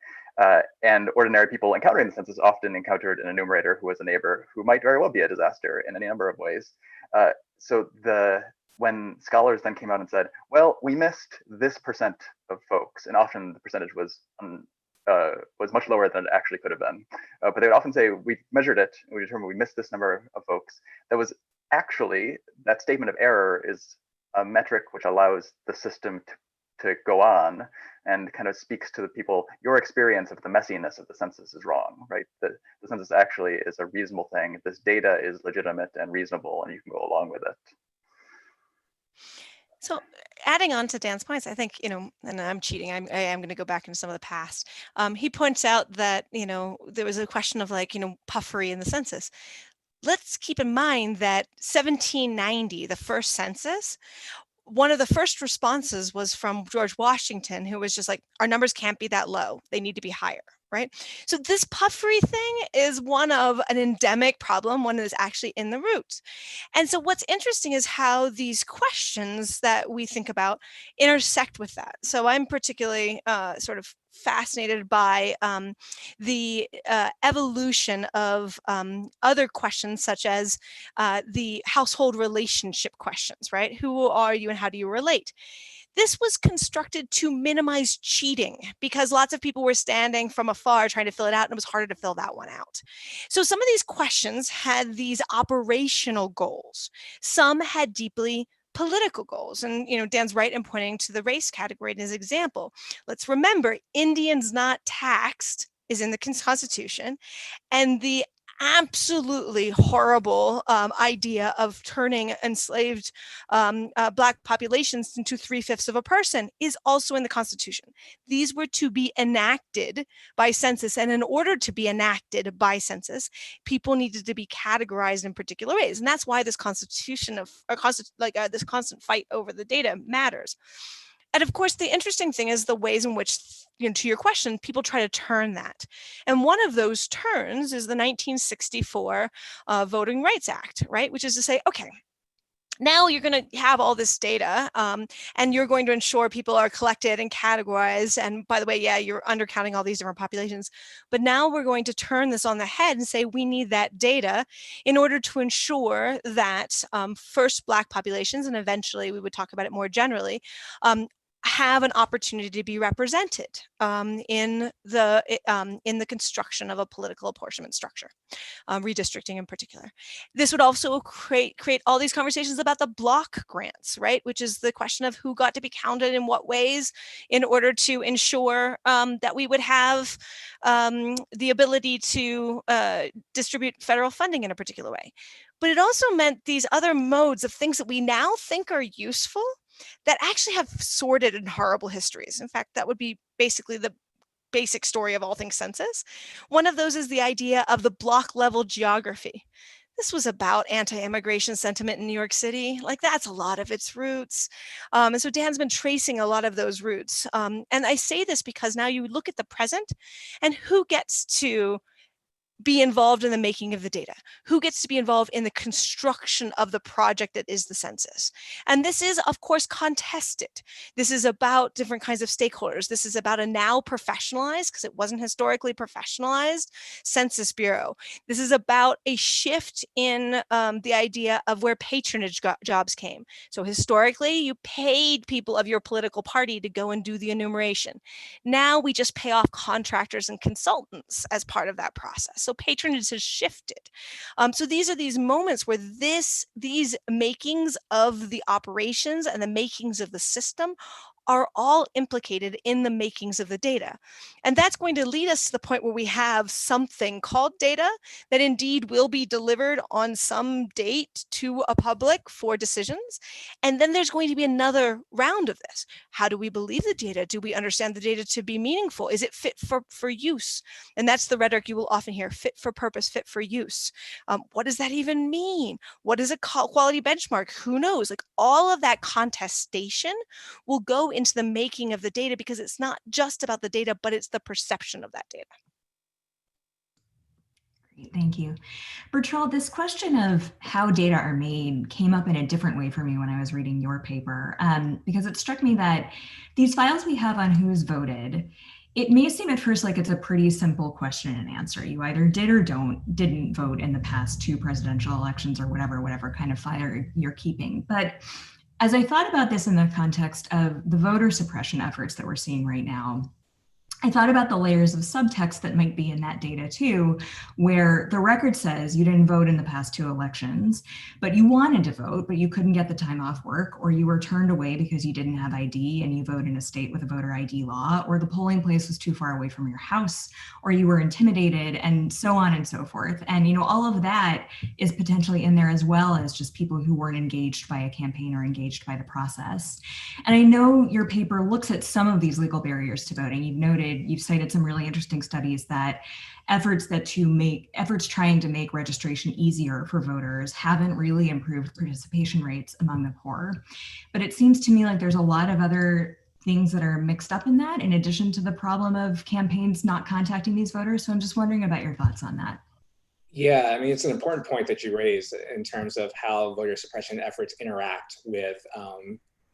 And ordinary people encountering the census often encountered an enumerator who was a neighbor who might very well be a disaster in any number of ways. So when scholars then came out and said, well, we missed this percent of folks, and often the percentage was much lower than it actually could have been. But they would often say, we measured it, and we determined we missed this number of folks. That statement of error is a metric which allows the system to go on and kind of speaks to the people, your experience of the messiness of the census is wrong, right? The census actually is a reasonable thing. This data is legitimate and reasonable, and you can go along with it. So adding on to Dan's points, I think, and I'm cheating, I am going to go back into some of the past. He points out that, there was a question of puffery in the census. Let's keep in mind that 1790, the first census, one of the first responses was from George Washington, who was just like, our numbers can't be that low. They need to be higher, right? So this puffery thing is one of an endemic problem, one that is actually in the roots. And so what's interesting is how these questions that we think about intersect with that. So I'm particularly sort of fascinated by the evolution of other questions, such as the household relationship questions, right? Who are you and how do you relate? This was constructed to minimize cheating because lots of people were standing from afar trying to fill it out, and it was harder to fill that one out. So some of these questions had these operational goals. Some had deeply political goals. And, Dan's right in pointing to the race category in his example. Let's remember, Indians not taxed is in the Constitution, and the absolutely horrible idea of turning enslaved Black populations into 3/5 of a person is also in the Constitution. These were to be enacted by census, and in order to be enacted by census, people needed to be categorized in particular ways, and that's why this this constant fight over the data matters. And of course, the interesting thing is the ways in which, to your question, people try to turn that. And one of those turns is the 1964 Voting Rights Act, right? Which is to say, okay, Now you're going to have all this data, and you're going to ensure people are collected and categorized. And by the way, yeah, you're undercounting all these different populations. But now we're going to turn this on the head and say we need that data in order to ensure that first Black populations, and eventually we would talk about it more generally, have an opportunity to be represented in the construction of a political apportionment structure, redistricting in particular. This would also create all these conversations about the block grants, right? Which is the question of who got to be counted in what ways in order to ensure that we would have the ability to distribute federal funding in a particular way. But it also meant these other modes of things that we now think are useful that actually have sordid and horrible histories. In fact, that would be basically the basic story of all things census. One of those is the idea of the block level geography. This was about anti-immigration sentiment in New York City. Like, that's a lot of its roots. And so Dan's been tracing a lot of those roots. And I say this because now you look at the present and who gets to be involved in the making of the data, who gets to be involved in the construction of the project that is the census. And this is, of course, contested. This is about different kinds of stakeholders. This is about a now professionalized, because it wasn't historically professionalized, Census Bureau. This is about a shift in the idea of where patronage jobs came. So historically, you paid people of your political party to go and do the enumeration. Now we just pay off contractors and consultants as part of that process. So patronage has shifted. So these are these moments where these makings of the operations and the makings of the system are all implicated in the makings of the data. And that's going to lead us to the point where we have something called data that indeed will be delivered on some date to a public for decisions. And then there's going to be another round of this. How do we believe the data? Do we understand the data to be meaningful? Is it fit for use? And that's the rhetoric you will often hear: fit for purpose, fit for use. What does that even mean? What is a quality benchmark? Who knows? Like, all of that contestation will go into the making of the data, because it's not just about the data, but it's the perception of that data. Great, thank you. Bertrall, this question of how data are made came up in a different way for me when I was reading your paper, because it struck me that these files we have on who's voted, it may seem at first like it's a pretty simple question and answer. You either did or didn't vote in the past 2 presidential elections, or whatever kind of file you're keeping. But as I thought about this in the context of the voter suppression efforts that we're seeing right now, I thought about the layers of subtext that might be in that data too, where the record says you didn't vote in the past 2 elections, but you wanted to vote, but you couldn't get the time off work, or you were turned away because you didn't have ID and you vote in a state with a voter ID law, or the polling place was too far away from your house, or you were intimidated, and so on and so forth. And all of that is potentially in there, as well as just people who weren't engaged by a campaign or engaged by the process. And I know your paper looks at some of these legal barriers to voting. You've cited some really interesting studies that efforts trying to make registration easier for voters haven't really improved participation rates among the poor. But it seems to me like there's a lot of other things that are mixed up in that, in addition to the problem of campaigns not contacting these voters. So I'm just wondering about your thoughts on that. Yeah, I mean, it's an important point that you raised in terms of how voter suppression efforts interact with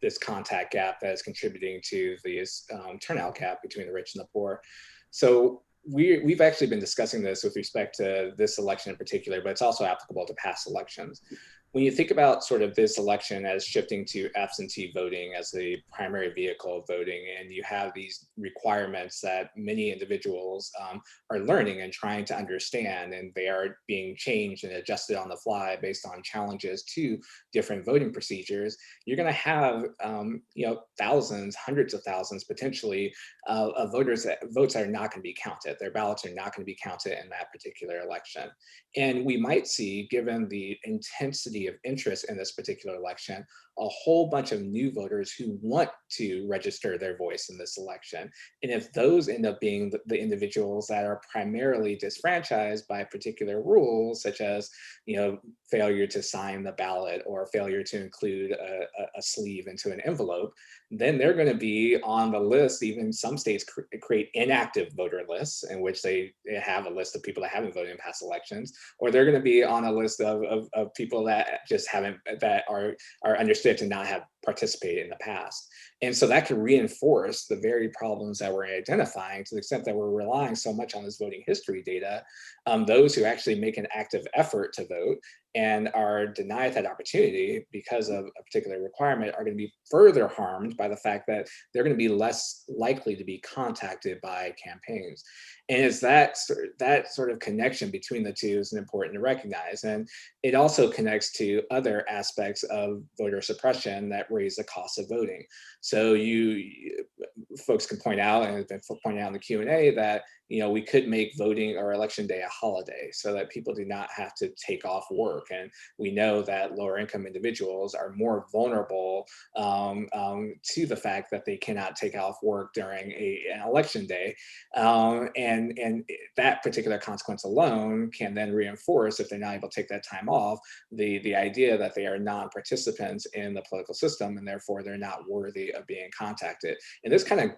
this contact gap that is contributing to this turnout gap between the rich and the poor. So we've actually been discussing this with respect to this election in particular, but it's also applicable to past elections. When you think about sort of this election as shifting to absentee voting as the primary vehicle of voting, and you have these requirements that many individuals are learning and trying to understand, and they are being changed and adjusted on the fly based on challenges to different voting procedures, you're going to have thousands, hundreds of thousands potentially of votes that are not going to be counted. Their ballots are not going to be counted in that particular election. And we might see, given the intensity of interest in this particular election, a whole bunch of new voters who want to register their voice in this election. And if those end up being the individuals that are primarily disfranchised by particular rules, such as failure to sign the ballot or failure to include a sleeve into an envelope, then they're going to be on the list. Even some states create inactive voter lists in which they have a list of people that haven't voted in past elections, or they're going to be on a list of people that just haven't, that are understood to not have participated in the past. And so that can reinforce the very problems that we're identifying, to the extent that we're relying so much on this voting history data. Those who actually make an active effort to vote and are denied that opportunity because of a particular requirement are going to be further harmed by the fact that they're going to be less likely to be contacted by campaigns. And it's that sort of connection between the two is important to recognize. And it also connects to other aspects of voter suppression that raise the cost of voting. So folks can point out, and it's been pointed out in the Q&A, that we could make voting or election day a holiday so that people do not have to take off work. And we know that lower income individuals are more vulnerable to the fact that they cannot take off work during an election day. And that particular consequence alone can then reinforce, if they're not able to take that time off, the idea that they are non-participants in the political system, and therefore they're not worthy of being contacted. And this kind of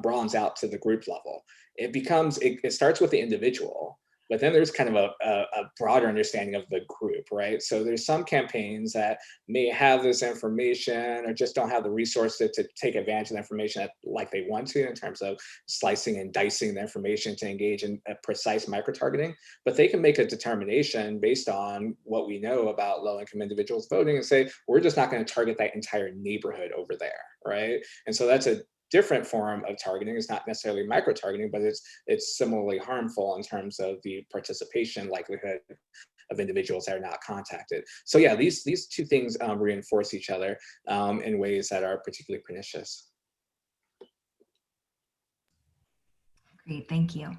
bronze out to the group level. It starts with the individual, but then there's kind of a broader understanding of the group, right? So there's some campaigns that may have this information or just don't have the resources to take advantage of the information like they want to, in terms of slicing and dicing the information to engage in a precise micro-targeting. But they can make a determination based on what we know about low-income individuals voting and say, we're just not going to target that entire neighborhood over there, right? And so that's a different form of targeting. It's not necessarily micro-targeting, but it's similarly harmful in terms of the participation likelihood of individuals that are not contacted. So yeah, these two things reinforce each other in ways that are particularly pernicious. Great, thank you.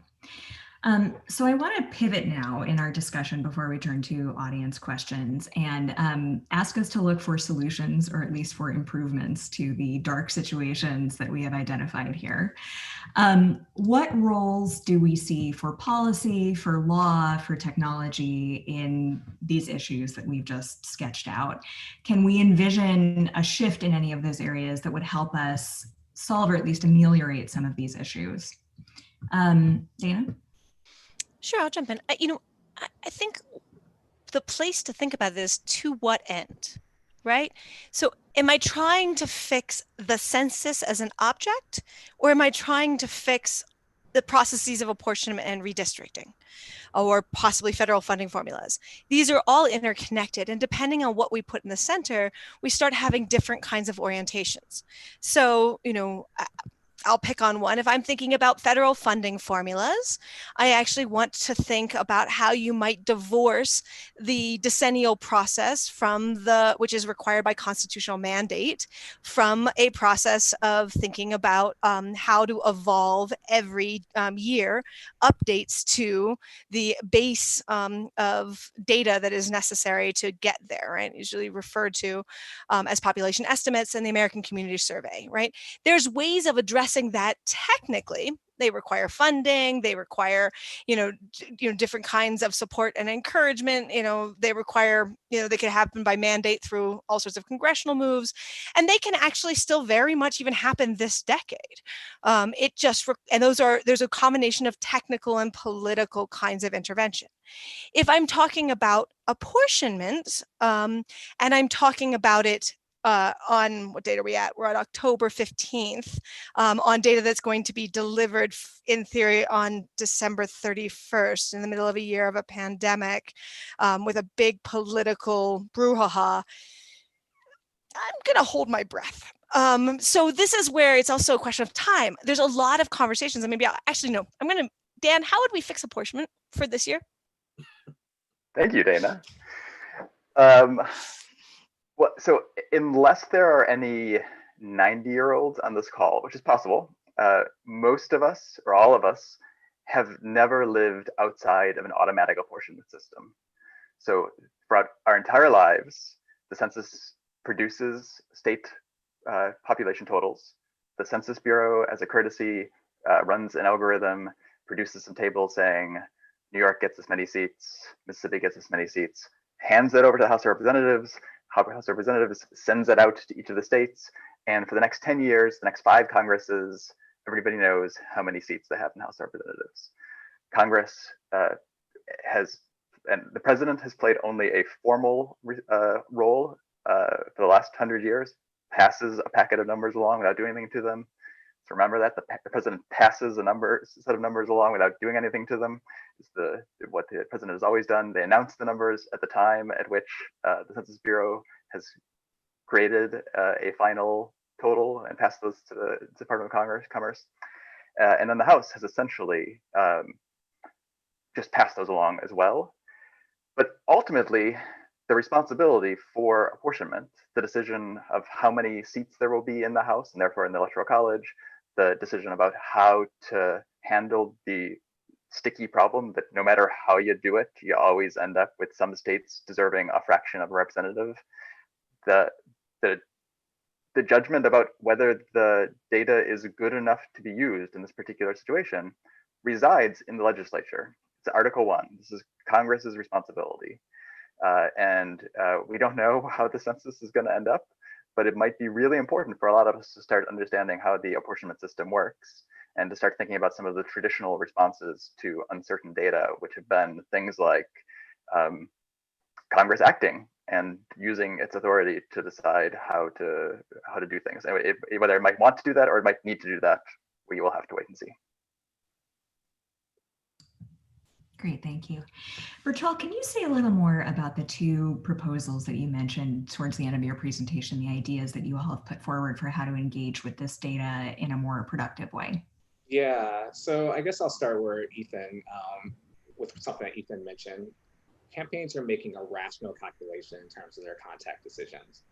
So I want to pivot now in our discussion before we turn to audience questions, and ask us to look for solutions, or at least for improvements, to the dark situations that we have identified here. What roles do we see for policy, for law, for technology in these issues that we've just sketched out? Can we envision a shift in any of those areas that would help us solve, or at least ameliorate, some of these issues? Danah? Sure, I'll jump in. I think the place to think about this, to what end, right? So am I trying to fix the census as an object, or am I trying to fix the processes of apportionment and redistricting, or possibly federal funding formulas? These are all interconnected, and depending on what we put in the center, we start having different kinds of orientations. So, I'll pick on one. If I'm thinking about federal funding formulas, I actually want to think about how you might divorce the decennial process which is required by constitutional mandate, from a process of thinking about how to evolve every year updates to the base of data that is necessary to get there, right? Usually referred to as population estimates and the American Community Survey, right? There's ways of addressing that technically. They require funding, they require, different kinds of support and encouragement. They require, they can happen by mandate through all sorts of congressional moves, and they can actually still very much even happen this decade. And there's a combination of technical and political kinds of intervention. If I'm talking about apportionment, and I'm talking about it on, what date are we at? We're at October 15th, on data that's going to be delivered in theory on December 31st, in the middle of a year of a pandemic, with a big political brouhaha. I'm going to hold my breath. So this is where it's also a question of time. There's a lot of conversations, and maybe Dan, how would we fix apportionment for this year? Thank you, Danah. So unless there are any 90-year-olds on this call, which is possible, most of us, or all of us, have never lived outside of an automatic apportionment system. So for our entire lives, the census produces state population totals. The Census Bureau, as a courtesy, runs an algorithm, produces some tables saying New York gets this many seats, Mississippi gets this many seats, hands that over to the House of Representatives. House of Representatives sends it out to each of the states. And for the next 10 years, the next 5 Congresses, everybody knows how many seats they have in the House of Representatives. Congress and the president has played only a formal role for the last 100 years, passes a packet of numbers along without doing anything to them. So remember that the president passes a set of numbers along without doing anything to them. Is what the president has always done. They announce the numbers at the time at which the Census Bureau has created a final total and passed those to the Department of Commerce. And then the House has essentially just passed those along as well. But ultimately, the responsibility for apportionment, the decision of how many seats there will be in the House and therefore in the Electoral College, the decision about how to handle the sticky problem that no matter how you do it, you always end up with some states deserving a fraction of a representative. The judgment about whether the data is good enough to be used in this particular situation resides in the legislature. It's Article 1. This is Congress's responsibility. And we don't know how the census is going to end up, but it might be really important for a lot of us to start understanding how the apportionment system works and to start thinking about some of the traditional responses to uncertain data, which have been things like Congress acting and using its authority to decide how to do things. Anyway, whether it might want to do that or it might need to do that, we will have to wait and see. Great, thank you. Bertrall, can you say a little more about the 2 proposals that you mentioned towards the end of your presentation, the ideas that you all have put forward for how to engage with this data in a more productive way? Yeah, so I guess I'll start where Ethan, with something that Ethan mentioned. Campaigns are making a rational calculation in terms of their contact decisions.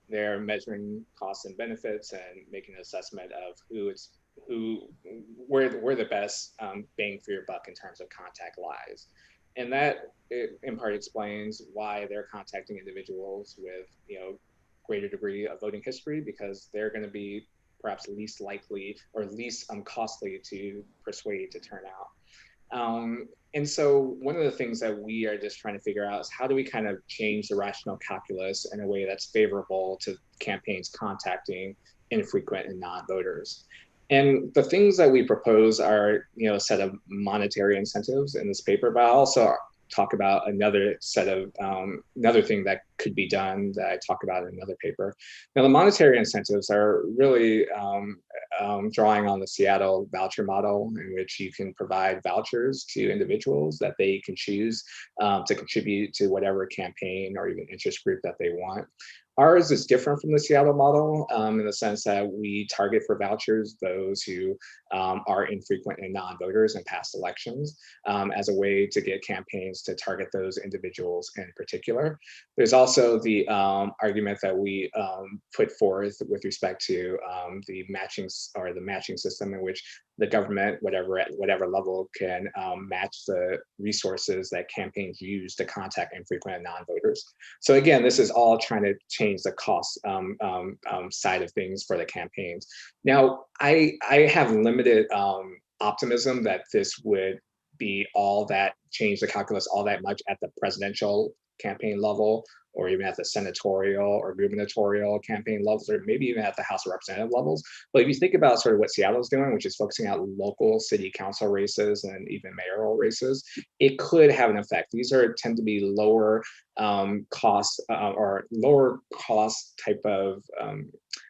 They're measuring costs and benefits and making an assessment of where the best bang for your buck in terms of contact lies. And that in part explains why they're contacting individuals with greater degree of voting history, because they're going to be perhaps least likely or least costly to persuade to turn out. And so one of the things that we are just trying to figure out is how do we kind of change the rational calculus in a way that's favorable to campaigns contacting infrequent and non-voters. And the things that we propose are, a set of monetary incentives in this paper, but I'll also talk about another set of, another thing that could be done that I talk about in another paper. Now, the monetary incentives are really drawing on the Seattle voucher model, in which you can provide vouchers to individuals that they can choose to contribute to whatever campaign or even interest group that they want. Ours is different from the Seattle model in the sense that we target for vouchers those who are infrequent and non-voters in past elections as a way to get campaigns to target those individuals in particular. There's also the argument that we put forth with respect to the matching system, in which the government, at whatever level, can match the resources that campaigns use to contact infrequent and non-voters. So again, this is all trying to change the cost side of things for the campaigns. Now, I have limited optimism that this would be all that change the calculus all that much at the presidential campaign level, or even at the senatorial or gubernatorial campaign levels, or maybe even at the House of Representative levels. But if you think about sort of what Seattle's doing, which is focusing on local city council races and even mayoral races, it could have an effect. These tend to be lower cost or lower cost type of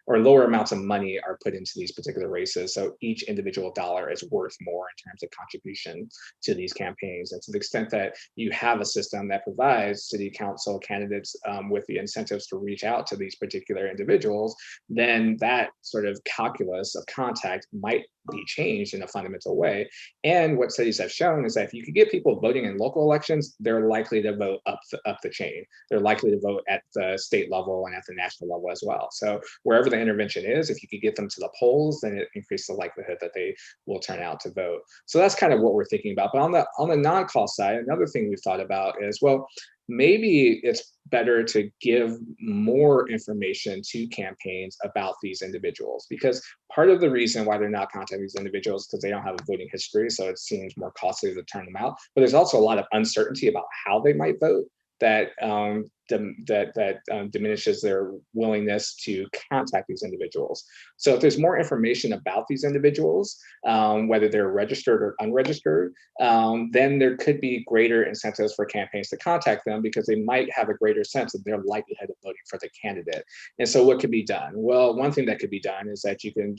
or lower amounts of money are put into these particular races. So each individual dollar is worth more in terms of contribution to these campaigns. And to the extent that you have a system that provides city council candidates with the incentives to reach out to these particular individuals, then that sort of calculus of contact might be changed in a fundamental way. And what studies have shown is that if you could get people voting in local elections, they're likely to vote up the chain. They're likely to vote at the state level and at the national level as well. So wherever the intervention is, if you could get them to the polls, then it increases the likelihood that they will turn out to vote. So that's kind of what we're thinking about. But on the non-cost side, another thing we've thought about is, well, maybe it's better to give more information to campaigns about these individuals, because part of the reason why they're not contacting these individuals is because they don't have a voting history, so it seems more costly to turn them out. But there's also a lot of uncertainty about how they might vote that diminishes their willingness to contact these individuals. So if there's more information about these individuals, whether they're registered or unregistered, then there could be greater incentives for campaigns to contact them because they might have a greater sense of their likelihood of voting for the candidate. And so what could be done? Well, one thing that could be done is that you can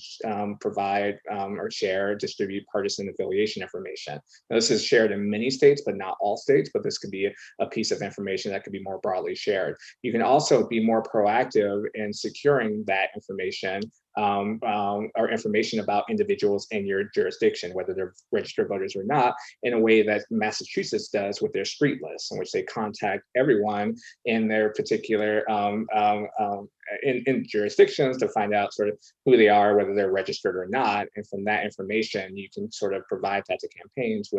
provide or share, distribute partisan affiliation information. Now, this is shared in many states, but not all states, but this could be a piece of information that could be more broadly shared. You can also be more proactive in securing that information or information about individuals in your jurisdiction, whether they're registered voters or not, in a way that Massachusetts does with their street lists, in which they contact everyone in their particular in jurisdictions to find out sort of who they are, whether they're registered or not. And from that information, you can sort of provide that to campaigns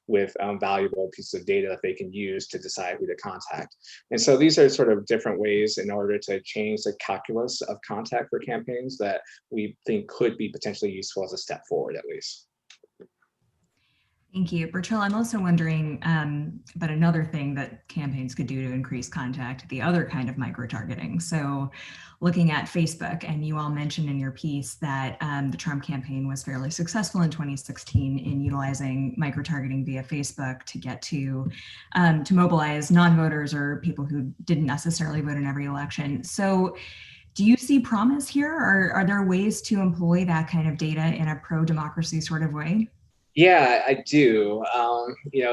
with valuable pieces of data that they can use to decide who to contact. And so these are sort of different ways in order to change the calculus of contact for campaigns that we think could be potentially useful as a step forward, at least. Thank you. Bertrall, I'm also wondering about another thing that campaigns could do to increase contact, the other kind of micro-targeting. So looking at Facebook, and you all mentioned in your piece that the Trump campaign was fairly successful in 2016 in utilizing micro-targeting via Facebook to get to mobilize non-voters or people who didn't necessarily vote in every election. So do you see promise here, or are there ways to employ that kind of data in a pro-democracy sort of way? Yeah, I do.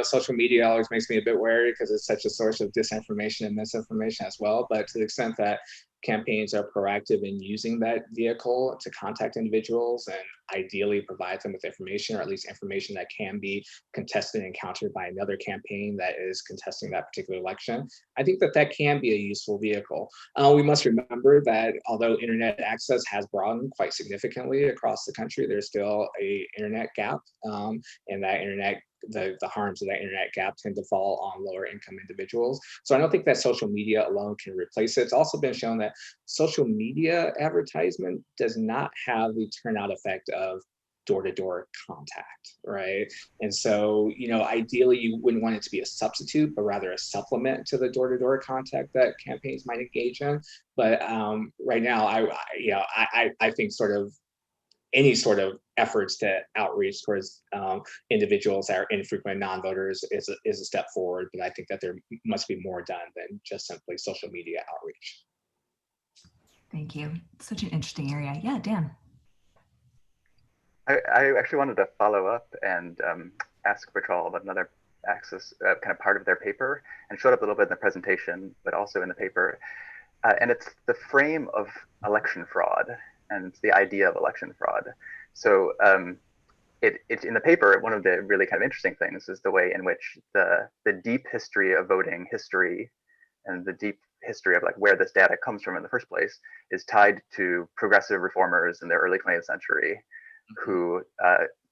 Social media always makes me a bit wary because it's such a source of disinformation and misinformation as well. But to the extent that campaigns are proactive in using that vehicle to contact individuals and ideally provide them with information, or at least information that can be contested and countered by another campaign that is contesting that particular election, I think that that can be a useful vehicle. We must remember that although internet access has broadened quite significantly across the country, there's still an internet gap, and that the harms of that internet gap tend to fall on lower income individuals. So I don't think that social media alone can replace it. It's also been shown that social media advertisement does not have the turnout effect of door-to-door contact, right? And so, ideally you wouldn't want it to be a substitute, but rather a supplement to the door-to-door contact that campaigns might engage in. But right now, I think sort of any sort of efforts to outreach towards individuals that are infrequent non-voters is a step forward, but I think that there must be more done than just simply social media outreach. Thank you. Such an interesting area. Yeah, Dan. I actually wanted to follow up and ask Bertrall about another axis, kind of part of their paper, and showed up a little bit in the presentation, but also in the paper. And it's the frame of election fraud, and it's the idea of election fraud. So it's in the paper, one of the really kind of interesting things is the way in which the deep history of voting history and the deep history of like where this data comes from in the first place is tied to progressive reformers in the early 20th century who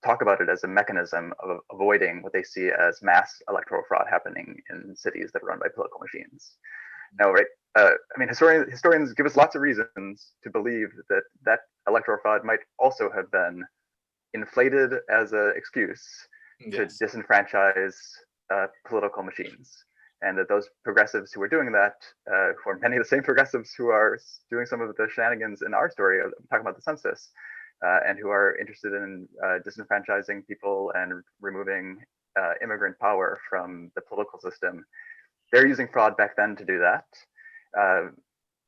talk about it as a mechanism of avoiding what they see as mass electoral fraud happening in cities that are run by political machines. Now, right, historians give us lots of reasons to believe that electoral fraud might also have been inflated as an excuse to disenfranchise political machines. And that those progressives who are doing that, who are many of the same progressives who are doing some of the shenanigans in our story, I'm talking about the census, and who are interested in disenfranchising people and removing immigrant power from the political system, they're using fraud back then to do that.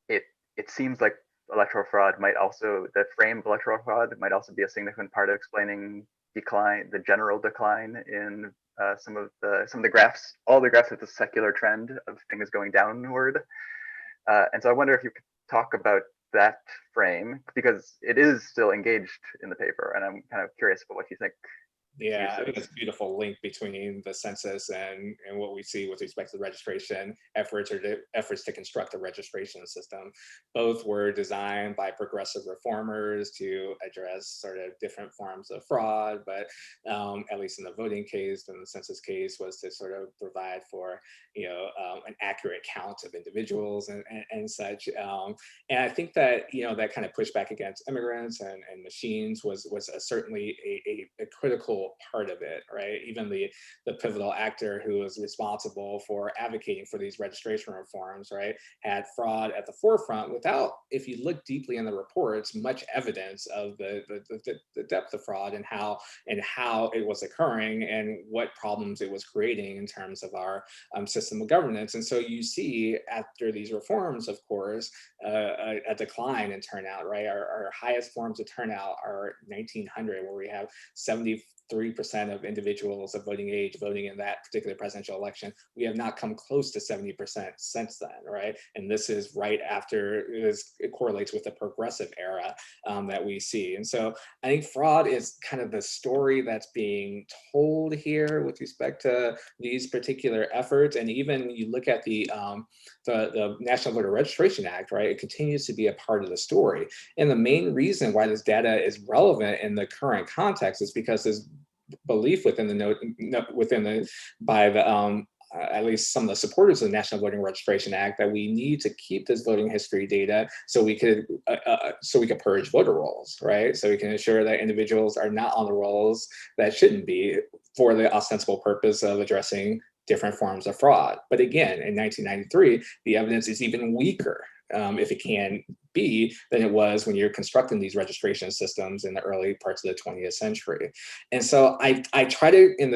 It seems like electoral fraud might also, the frame of electoral fraud might also be a significant part of explaining the general decline in some of the graphs, all the graphs with the secular trend of things going downward. And so I wonder if you could talk about that frame, because it is still engaged in the paper, and I'm kind of curious about what you think. Yeah, I think it's a beautiful link between the census and what we see with respect to the registration efforts, or the efforts to construct a registration system. Both were designed by progressive reformers to address sort of different forms of fraud, but at least in the voting case and the census case was to sort of provide for an accurate count of individuals and such. And I think that that kind of pushback against immigrants and machines was certainly a critical pivotal part of it, right? Even the pivotal actor who was responsible for advocating for these registration reforms, right, had fraud at the forefront without, if you look deeply in the reports, much evidence of the depth of fraud and how it was occurring and what problems it was creating in terms of our system of governance. And so you see after these reforms, of course, a decline in turnout, right? Our highest forms of turnout are 1900, where we have 73% of individuals of voting age voting in that particular presidential election. We have not come close to 70% since then, right? And this is right after, it correlates with the progressive era that we see. And so I think fraud is kind of the story that's being told here with respect to these particular efforts. And even when you look at the National Voter Registration Act, right, it continues to be a part of the story. And the main reason why this data is relevant in the current context is because there's belief within at least some of the supporters of the National Voting Registration Act that we need to keep this voting history data so we could purge voter rolls, right? So we can ensure that individuals are not on the rolls that shouldn't be for the ostensible purpose of addressing different forms of fraud. But again, in 1993, the evidence is even weaker, if it can be, than it was when you're constructing these registration systems in the early parts of the 20th century. And so we tried in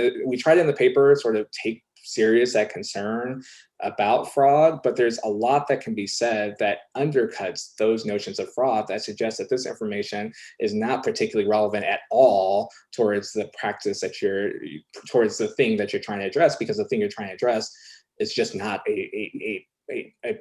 the paper sort of take serious that concern about fraud, but there's a lot that can be said that undercuts those notions of fraud that suggests that this information is not particularly relevant at all towards the practice towards the thing that you're trying to address, because the thing you're trying to address is just not a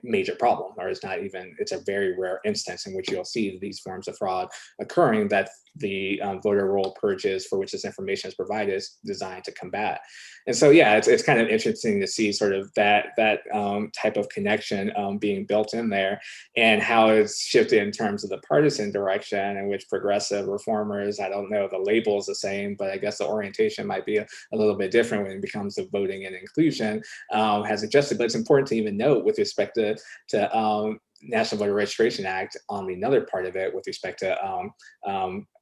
major problem, or it's a very rare instance in which you'll see these forms of fraud occurring that the voter roll purges for which this information is provided is designed to combat. And so, yeah, it's kind of interesting to see sort of that type of connection being built in there, and how it's shifted in terms of the partisan direction in which progressive reformers, I don't know, the label is the same, but I guess the orientation might be a little bit different when it becomes the voting and inclusion, has adjusted. But it's important to even note with respect to National Voter Registration Act, on another part of it with respect to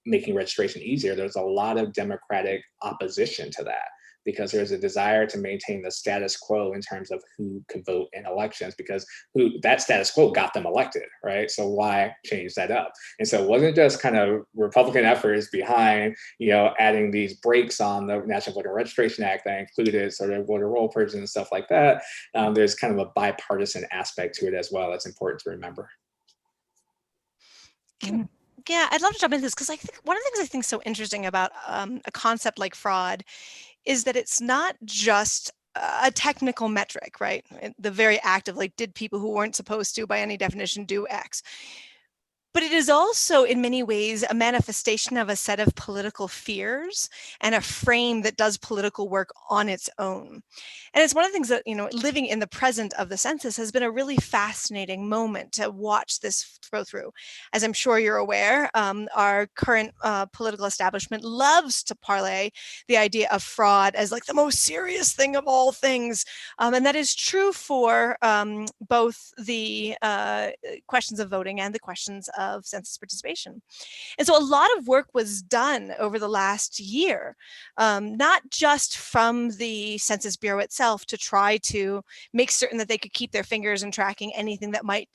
making registration easier, there's a lot of Democratic opposition to that, because there's a desire to maintain the status quo in terms of who could vote in elections, because that status quo got them elected, right? So why change that up? And so it wasn't just kind of Republican efforts behind, adding these brakes on the National Voter Registration Act that included sort of voter roll purges and stuff like that. There's kind of a bipartisan aspect to it as well that's important to remember. Yeah, I'd love to jump into this, because I think one of the things I think is so interesting about a concept like fraud is that it's not just a technical metric, right? The very act of did people who weren't supposed to by any definition do X? But it is also in many ways a manifestation of a set of political fears and a frame that does political work on its own. And it's one of the things that, living in the present of the census has been a really fascinating moment to watch this go through. As I'm sure you're aware, our current political establishment loves to parlay the idea of fraud as the most serious thing of all things. And that is true for both the questions of voting and the questions of census participation. And so a lot of work was done over the last year, not just from the Census Bureau itself to try to make certain that they could keep their fingers in tracking anything that might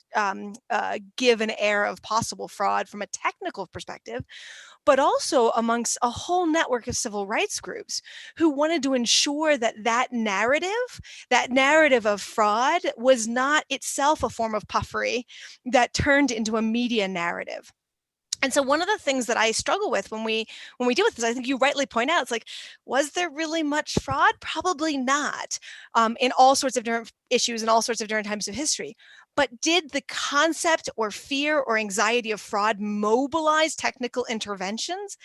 give an air of possible fraud from a technical perspective, but also amongst a whole network of civil rights groups who wanted to ensure that narrative of fraud was not itself a form of puffery that turned into a media narrative. And so one of the things that I struggle with when we deal with this, I think you rightly point out, it's was there really much fraud? Probably not, in all sorts of different issues and all sorts of different times of history. But did the concept or fear or anxiety of fraud mobilize technical interventions?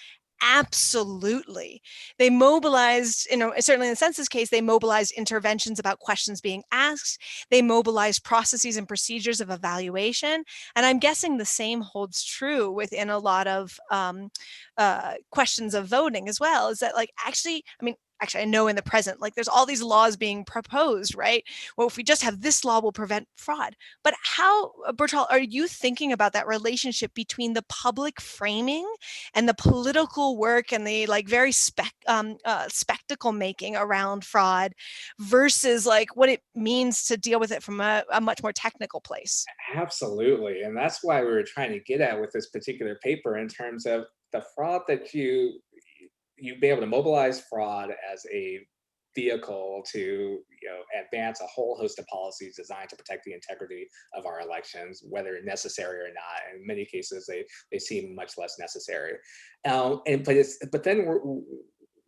Absolutely. They mobilized, certainly in the census case, they mobilized interventions about questions being asked. They mobilized processes and procedures of evaluation. And I'm guessing the same holds true within a lot of questions of voting as well, is that actually, actually, I know in the present, like there's all these laws being proposed, right? Well, if we just have this law, will prevent fraud. But how, Bertrall, are you thinking about that relationship between the public framing and the political work and the like very spectacle making around fraud versus like what it means to deal with it from a much more technical place? Absolutely. And that's why we were trying to get at with this particular paper in terms of the fraud that you'd be able to mobilize fraud as a vehicle to advance a whole host of policies designed to protect the integrity of our elections, whether necessary or not. In many cases, they seem much less necessary. But then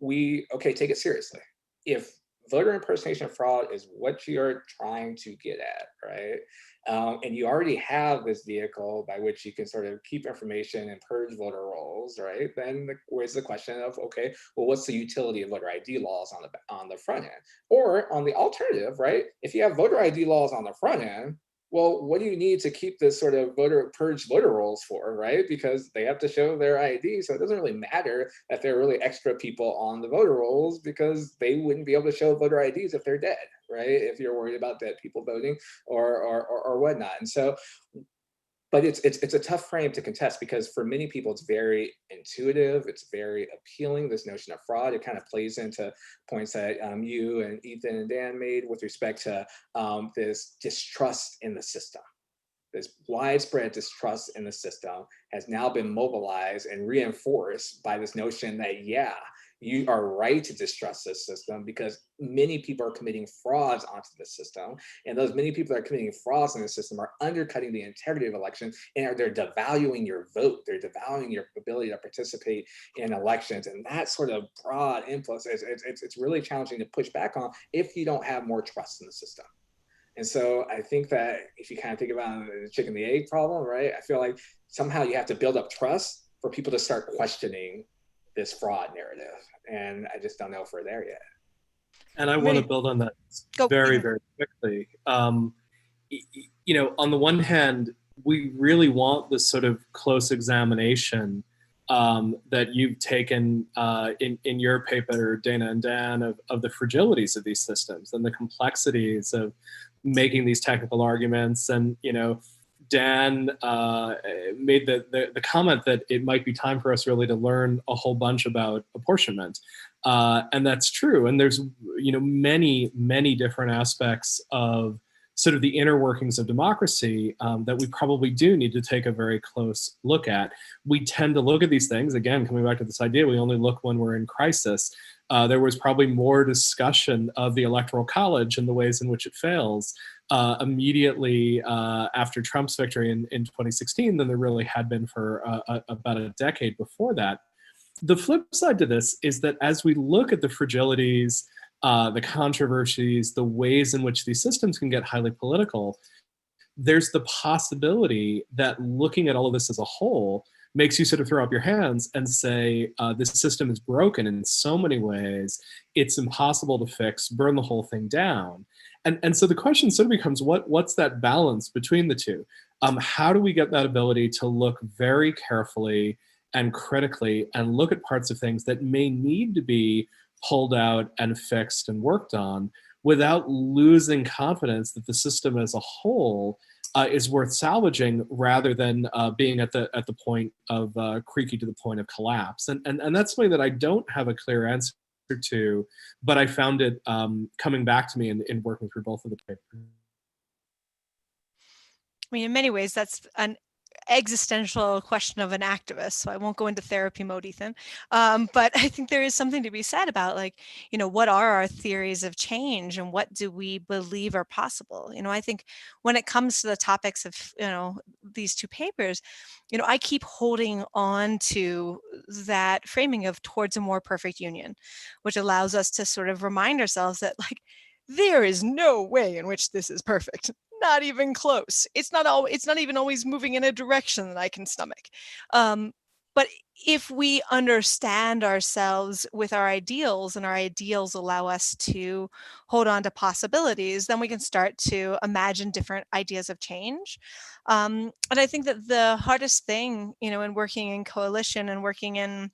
we take it seriously. If voter impersonation fraud is what you're trying to get at, right? And you already have this vehicle by which you can sort of keep information and purge voter rolls, right? Then where's the question of, okay, well, what's the utility of voter ID laws on the front end? Or on the alternative, right? If you have voter ID laws on the front end, well, what do you need to keep this sort of purge voter rolls for, right? Because they have to show their ID, so it doesn't really matter that there are really extra people on the voter rolls because they wouldn't be able to show voter IDs if they're dead, right? If you're worried about dead people voting or whatnot. And so, but it's a tough frame to contest because for many people it's very intuitive, it's very appealing, this notion of fraud. It kind of plays into points that you and Ethan and Dan made with respect to this distrust in the system. This widespread distrust in the system has now been mobilized and reinforced by this notion that, yeah, you are right to distrust this system because many people are committing frauds onto the system. And those many people that are committing frauds in the system are undercutting the integrity of elections and they're devaluing your vote. They're devaluing your ability to participate in elections. And that sort of broad influence, it's really challenging to push back on if you don't have more trust in the system. And so I think that if you kind of think about the chicken and the egg problem, right? I feel like somehow you have to build up trust for people to start questioning this fraud narrative. And I just don't know if we're there yet. And I want to build on that very, very quickly. On the one hand, we really want this sort of close examination that you've taken in your paper, Dana and Dan, of the fragilities of these systems and the complexities of making these technical arguments. And, Dan made the comment that it might be time for us really to learn a whole bunch about apportionment. And that's true. And there's, many, many different aspects of sort of the inner workings of democracy that we probably do need to take a very close look at. We tend to look at these things, again, coming back to this idea, we only look when we're in crisis. There was probably more discussion of the Electoral College and the ways in which it fails immediately after Trump's victory in 2016 than there really had been for about a decade before that. The flip side to this is that as we look at the fragilities, the controversies, the ways in which these systems can get highly political, there's the possibility that looking at all of this as a whole makes you sort of throw up your hands and say, this system is broken in so many ways, it's impossible to fix, burn the whole thing down. And so the question sort of becomes, what's that balance between the two? How do we get that ability to look very carefully and critically and look at parts of things that may need to be pulled out and fixed and worked on without losing confidence that the system as a whole is worth salvaging rather than being at the point of creaky to the point of collapse. And that's something that I don't have a clear answer to, but I found it coming back to me in working through both of the papers. I mean, in many ways, that's an existential question of an activist. So I won't go into therapy mode, Ethan. But I think there is something to be said about, like, what are our theories of change and what do we believe are possible? I think when it comes to the topics of, these two papers, I keep holding on to that framing of towards a more perfect union, which allows us to sort of remind ourselves that, like, there is no way in which this is perfect. Not even close. It's not even always moving in a direction that I can stomach. But if we understand ourselves with our ideals and our ideals allow us to hold on to possibilities, then we can start to imagine different ideas of change. And I think that the hardest thing, in working in coalition and working in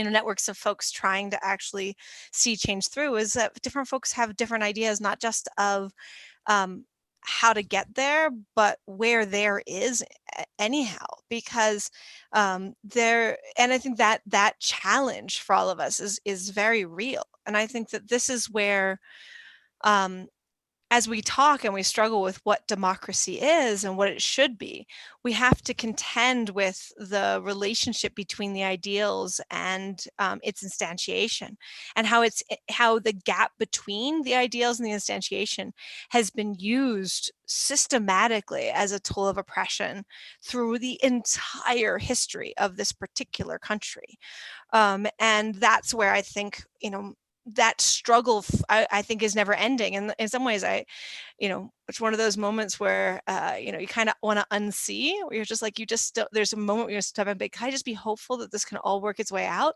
networks of folks trying to actually see change through, is that different folks have different ideas, not just of how to get there, but where there is anyhow, because there, and I think that that challenge for all of us is very real. And I think that this is where, as we talk and we struggle with what democracy is and what it should be, we have to contend with the relationship between the ideals and its instantiation, and how the gap between the ideals and the instantiation has been used systematically as a tool of oppression through the entire history of this particular country. And that's where I think, that struggle, I think, is never ending. And in some ways, it's one of those moments where, you kind of want to unsee, where you're just like, there's a moment where you're stepping back, can I just be hopeful that this can all work its way out?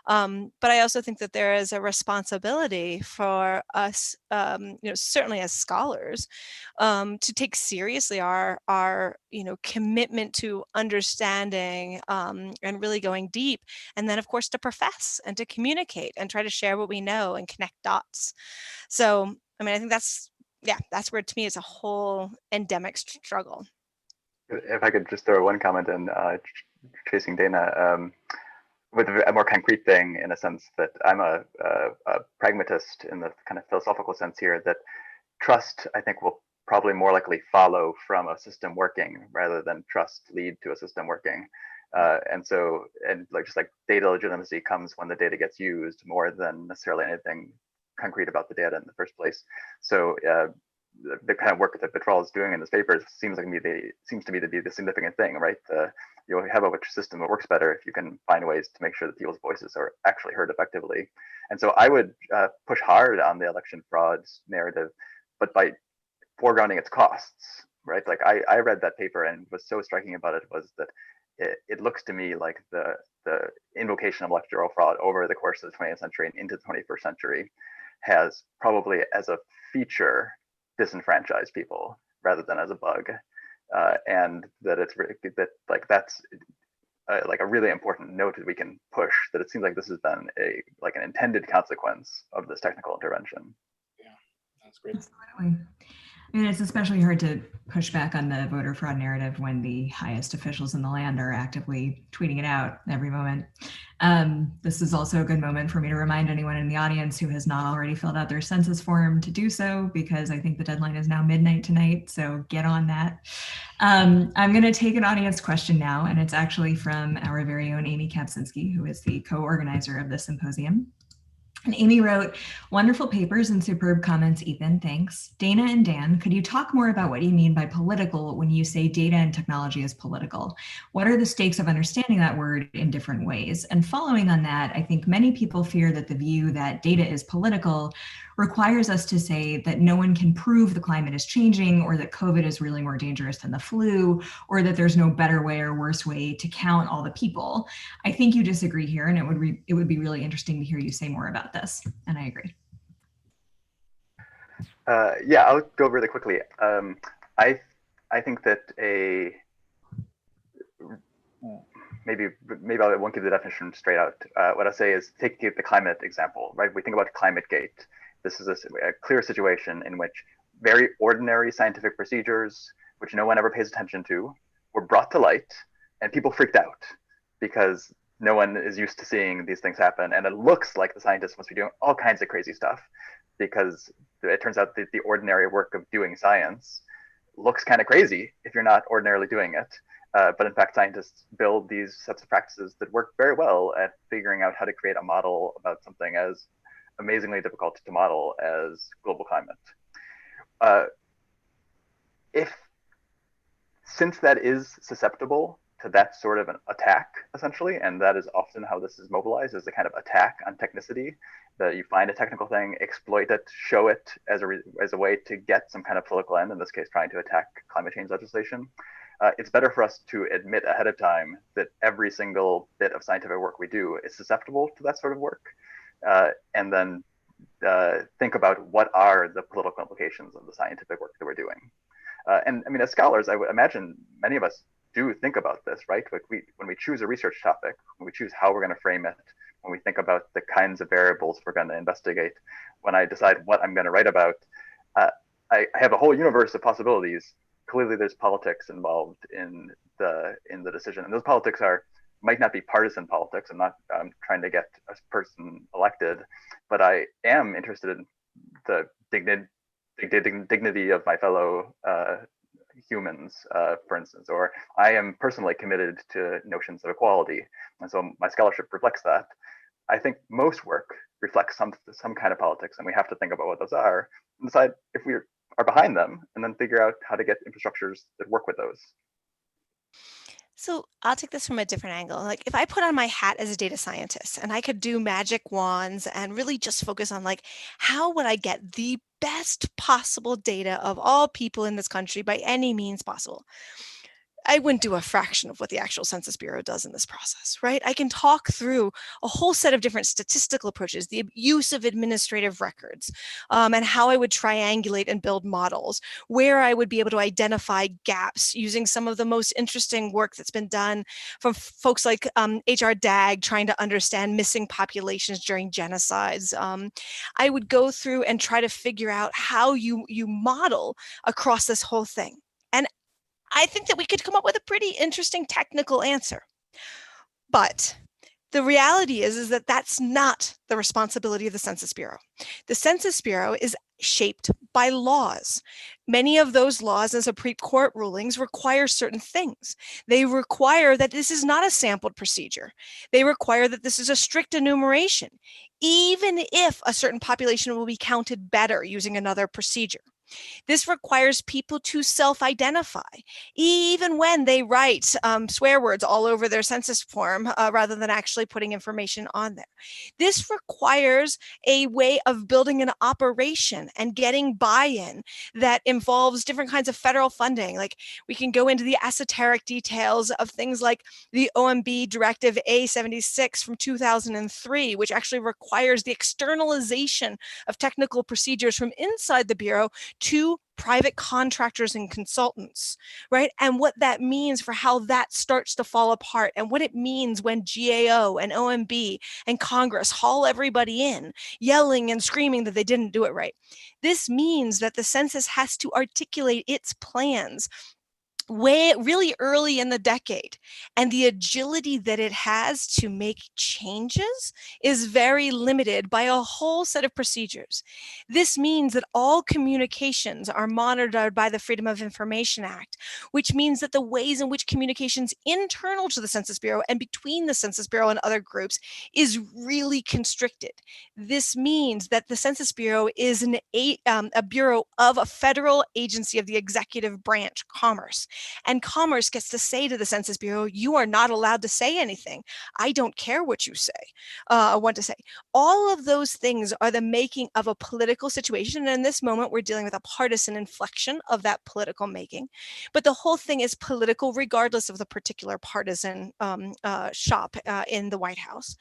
But I also think that there is a responsibility for us, certainly as scholars, to take seriously our commitment to understanding and really going deep, and then of course to profess and to communicate and try to share what we know and connect dots. So I think that's where, to me, it's a whole endemic struggle. If I could just throw one comment in, chasing danah, with a more concrete thing, in a sense that I'm a pragmatist in the kind of philosophical sense here, that trust, I think, will probably more likely follow from a system working rather than trust lead to a system working. And just like data legitimacy comes when the data gets used more than necessarily anything concrete about the data in the first place. So the kind of work that Bertrall is doing in this paper seems to me to be the significant thing, right? You have a system that works better if you can find ways to make sure that people's voices are actually heard effectively. And so I would push hard on the election fraud narrative, but by foregrounding its costs, right? Like I read that paper, and what's so striking about it was that it looks to me like the invocation of electoral fraud over the course of the 20th century and into the 21st century has probably, as a feature, disenfranchised people rather than as a bug, and that that's like a really important note that we can push, that it seems like this has been an intended consequence of this technical intervention. Yeah, that's great. Absolutely. And it's especially hard to push back on the voter fraud narrative when the highest officials in the land are actively tweeting it out every moment. This is also a good moment for me to remind anyone in the audience who has not already filled out their census form to do so, because I think the deadline is now midnight tonight, so get on that. I'm going to take an audience question now, and it's actually from our very own Amy Kapczynski, who is the co-organizer of the symposium. And Amy wrote, "Wonderful papers and superb comments, Ethan, thanks. Danah and Dan, could you talk more about what you mean by political when you say data and technology is political? What are the stakes of understanding that word in different ways? And following on that, I think many people fear that the view that data is political requires us to say that no one can prove the climate is changing, or that COVID is really more dangerous than the flu, or that there's no better way or worse way to count all the people. I think you disagree here, and it would be really interesting to hear you say more about this." And I agree. Yeah, I'll go really quickly. I think that maybe I won't give the definition straight out. What I say is, take the climate example, right? We think about ClimateGate. This is a clear situation in which very ordinary scientific procedures, which no one ever pays attention to, were brought to light, and people freaked out because no one is used to seeing these things happen. And it looks like the scientists must be doing all kinds of crazy stuff, because it turns out that the ordinary work of doing science looks kind of crazy if you're not ordinarily doing it. But in fact, scientists build these sets of practices that work very well at figuring out how to create a model about something as amazingly difficult to model as global climate. Since that is susceptible to that sort of an attack, essentially, and that is often how this is mobilized, as a kind of attack on technicity, that you find a technical thing, exploit it, show it as a way to get some kind of political end, in this case trying to attack climate change legislation. It's better for us to admit ahead of time that every single bit of scientific work we do is susceptible to that sort of work, and then think about what are the political implications of the scientific work that we're doing. And I mean, as scholars, I would imagine many of us do think about this, right? Like when we choose a research topic, when we choose how we're going to frame it, when we think about the kinds of variables we're going to investigate. When I decide what I'm going to write about, I have a whole universe of possibilities. Clearly, there's politics involved in the decision, and those politics might not be partisan politics. I'm not trying to get a person elected, but I am interested in the dignity of my fellow humans, for instance, or I am personally committed to notions of equality, and so my scholarship reflects that. I think most work reflects some kind of politics, and we have to think about what those are and decide if we are behind them, and then figure out how to get infrastructures that work with those. So I'll take this from a different angle. Like if I put on my hat as a data scientist and I could do magic wands and really just focus on like, how would I get the best possible data of all people in this country by any means possible? I wouldn't do a fraction of what the actual Census Bureau does in this process, right? I can talk through a whole set of different statistical approaches, the use of administrative records, and how I would triangulate and build models, where I would be able to identify gaps using some of the most interesting work that's been done from folks like H.R. Dagg trying to understand missing populations during genocides. I would go through and try to figure out how you model across this whole thing. And I think that we could come up with a pretty interesting technical answer. But the reality is that that's not the responsibility of the Census Bureau. The Census Bureau is shaped by laws. Many of those laws and Supreme Court rulings require certain things. They require that this is not a sampled procedure. They require that this is a strict enumeration, even if a certain population will be counted better using another procedure. This requires people to self-identify, even when they write swear words all over their census form rather than actually putting information on there. This requires a way of building an operation and getting buy-in that involves different kinds of federal funding. Like we can go into the esoteric details of things like the OMB Directive A76 from 2003, which actually requires the externalization of technical procedures from inside the Bureau to private contractors and consultants, right? And what that means for how that starts to fall apart, and what it means when GAO and OMB and Congress haul everybody in, yelling and screaming that they didn't do it right. This means that the census has to articulate its plans really early in the decade, and the agility that it has to make changes is very limited by a whole set of procedures. This means that all communications are monitored by the Freedom of Information Act, which means that the ways in which communications internal to the Census Bureau and between the Census Bureau and other groups is really constricted. This means that the Census Bureau is a bureau of a federal agency of the executive branch, Commerce. And Commerce gets to say to the Census Bureau, you are not allowed to say anything. I don't care what you say, want to say. All of those things are the making of a political situation. And in this moment, we're dealing with a partisan inflection of that political making. But the whole thing is political, regardless of the particular partisan shop in the White House.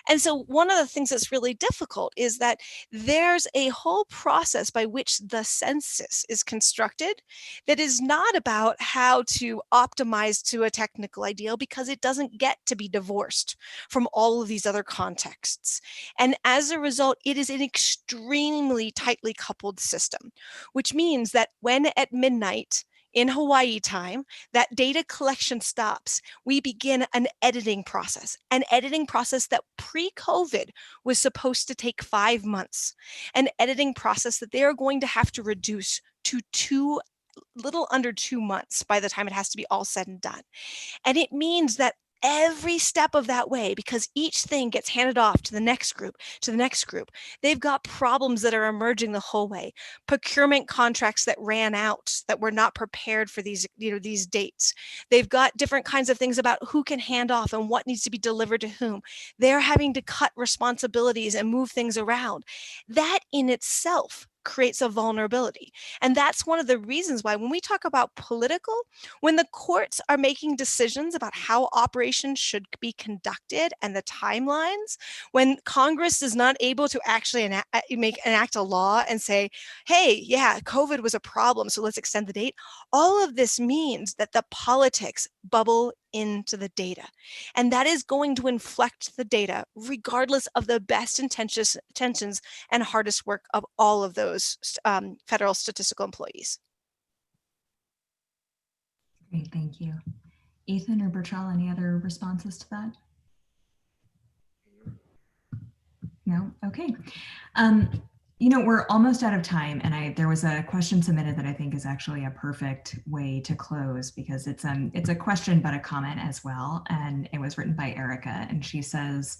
And so one of the things that's really difficult is that there's a whole process by which the census is constructed that is not about how to optimize to a technical ideal, because it doesn't get to be divorced from all of these other contexts. And as a result, it is an extremely tightly coupled system, which means that when at midnight in Hawaii time, that data collection stops, we begin an editing process that pre-COVID was supposed to take 5 months, an editing process that they are going to have to reduce to little under 2 months by the time it has to be all said and done. And it means that every step of that way, because each thing gets handed off to the next group, they've got problems that are emerging the whole way. Procurement contracts that ran out, that were not prepared for these dates. They've got different kinds of things about who can hand off and what needs to be delivered to whom. They're having to cut responsibilities and move things around. That in itself creates a vulnerability. And that's one of the reasons why when we talk about political, when the courts are making decisions about how operations should be conducted and the timelines, when Congress is not able to actually enact a law and say, hey, yeah, COVID was a problem, so let's extend the date. All of this means that the politics bubble into the data. And that is going to inflect the data regardless of the best intentions and hardest work of all of those federal statistical employees. Great, thank you. Ethan or Bertrall, any other responses to that? No? Okay. You know, we're almost out of time, and there was a question submitted that I think is actually a perfect way to close, because it's a question but a comment as well, and it was written by Erica, and she says,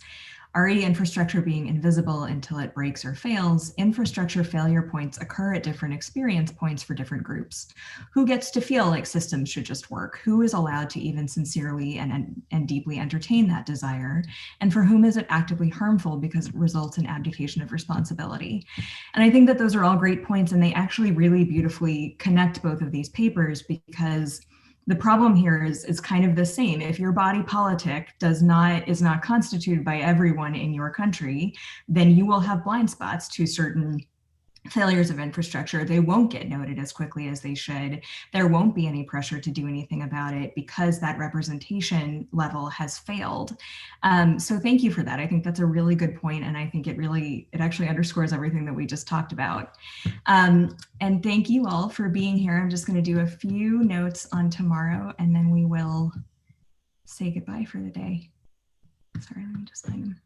RE infrastructure being invisible until it breaks or fails, infrastructure failure points occur at different experience points for different groups. Who gets to feel like systems should just work? Who is allowed to even sincerely and deeply entertain that desire? And for whom is it actively harmful because it results in abdication of responsibility? And I think that those are all great points, and they actually really beautifully connect both of these papers, because the problem here is kind of the same. If your body politic is not constituted by everyone in your country, then you will have blind spots to certain failures of infrastructure. They won't get noted as quickly as they should. There won't be any pressure to do anything about it because that representation level has failed. So thank you for that. I think that's a really good point, and I think it actually underscores everything that we just talked about. And thank you all for being here. I'm just going to do a few notes on tomorrow, and then we will say goodbye for the day. Sorry, let me just find them.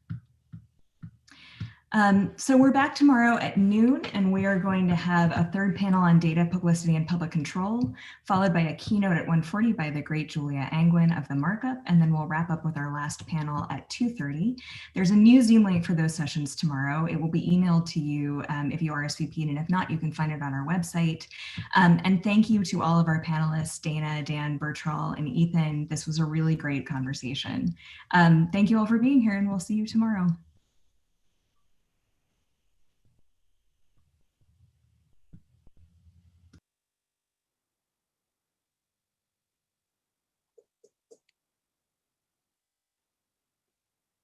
So we're back tomorrow at noon, and we are going to have a third panel on data, publicity, and public control, followed by a keynote at 1:40 by the great Julia Angwin of the Markup, and then we'll wrap up with our last panel at 2:30. There's a new Zoom link for those sessions tomorrow. It will be emailed to you if you RSVP'd, and if not, you can find it on our website. And thank you to all of our panelists, Danah, Dan, Bertrall, and Ethan. This was a really great conversation. Thank you all for being here, and we'll see you tomorrow.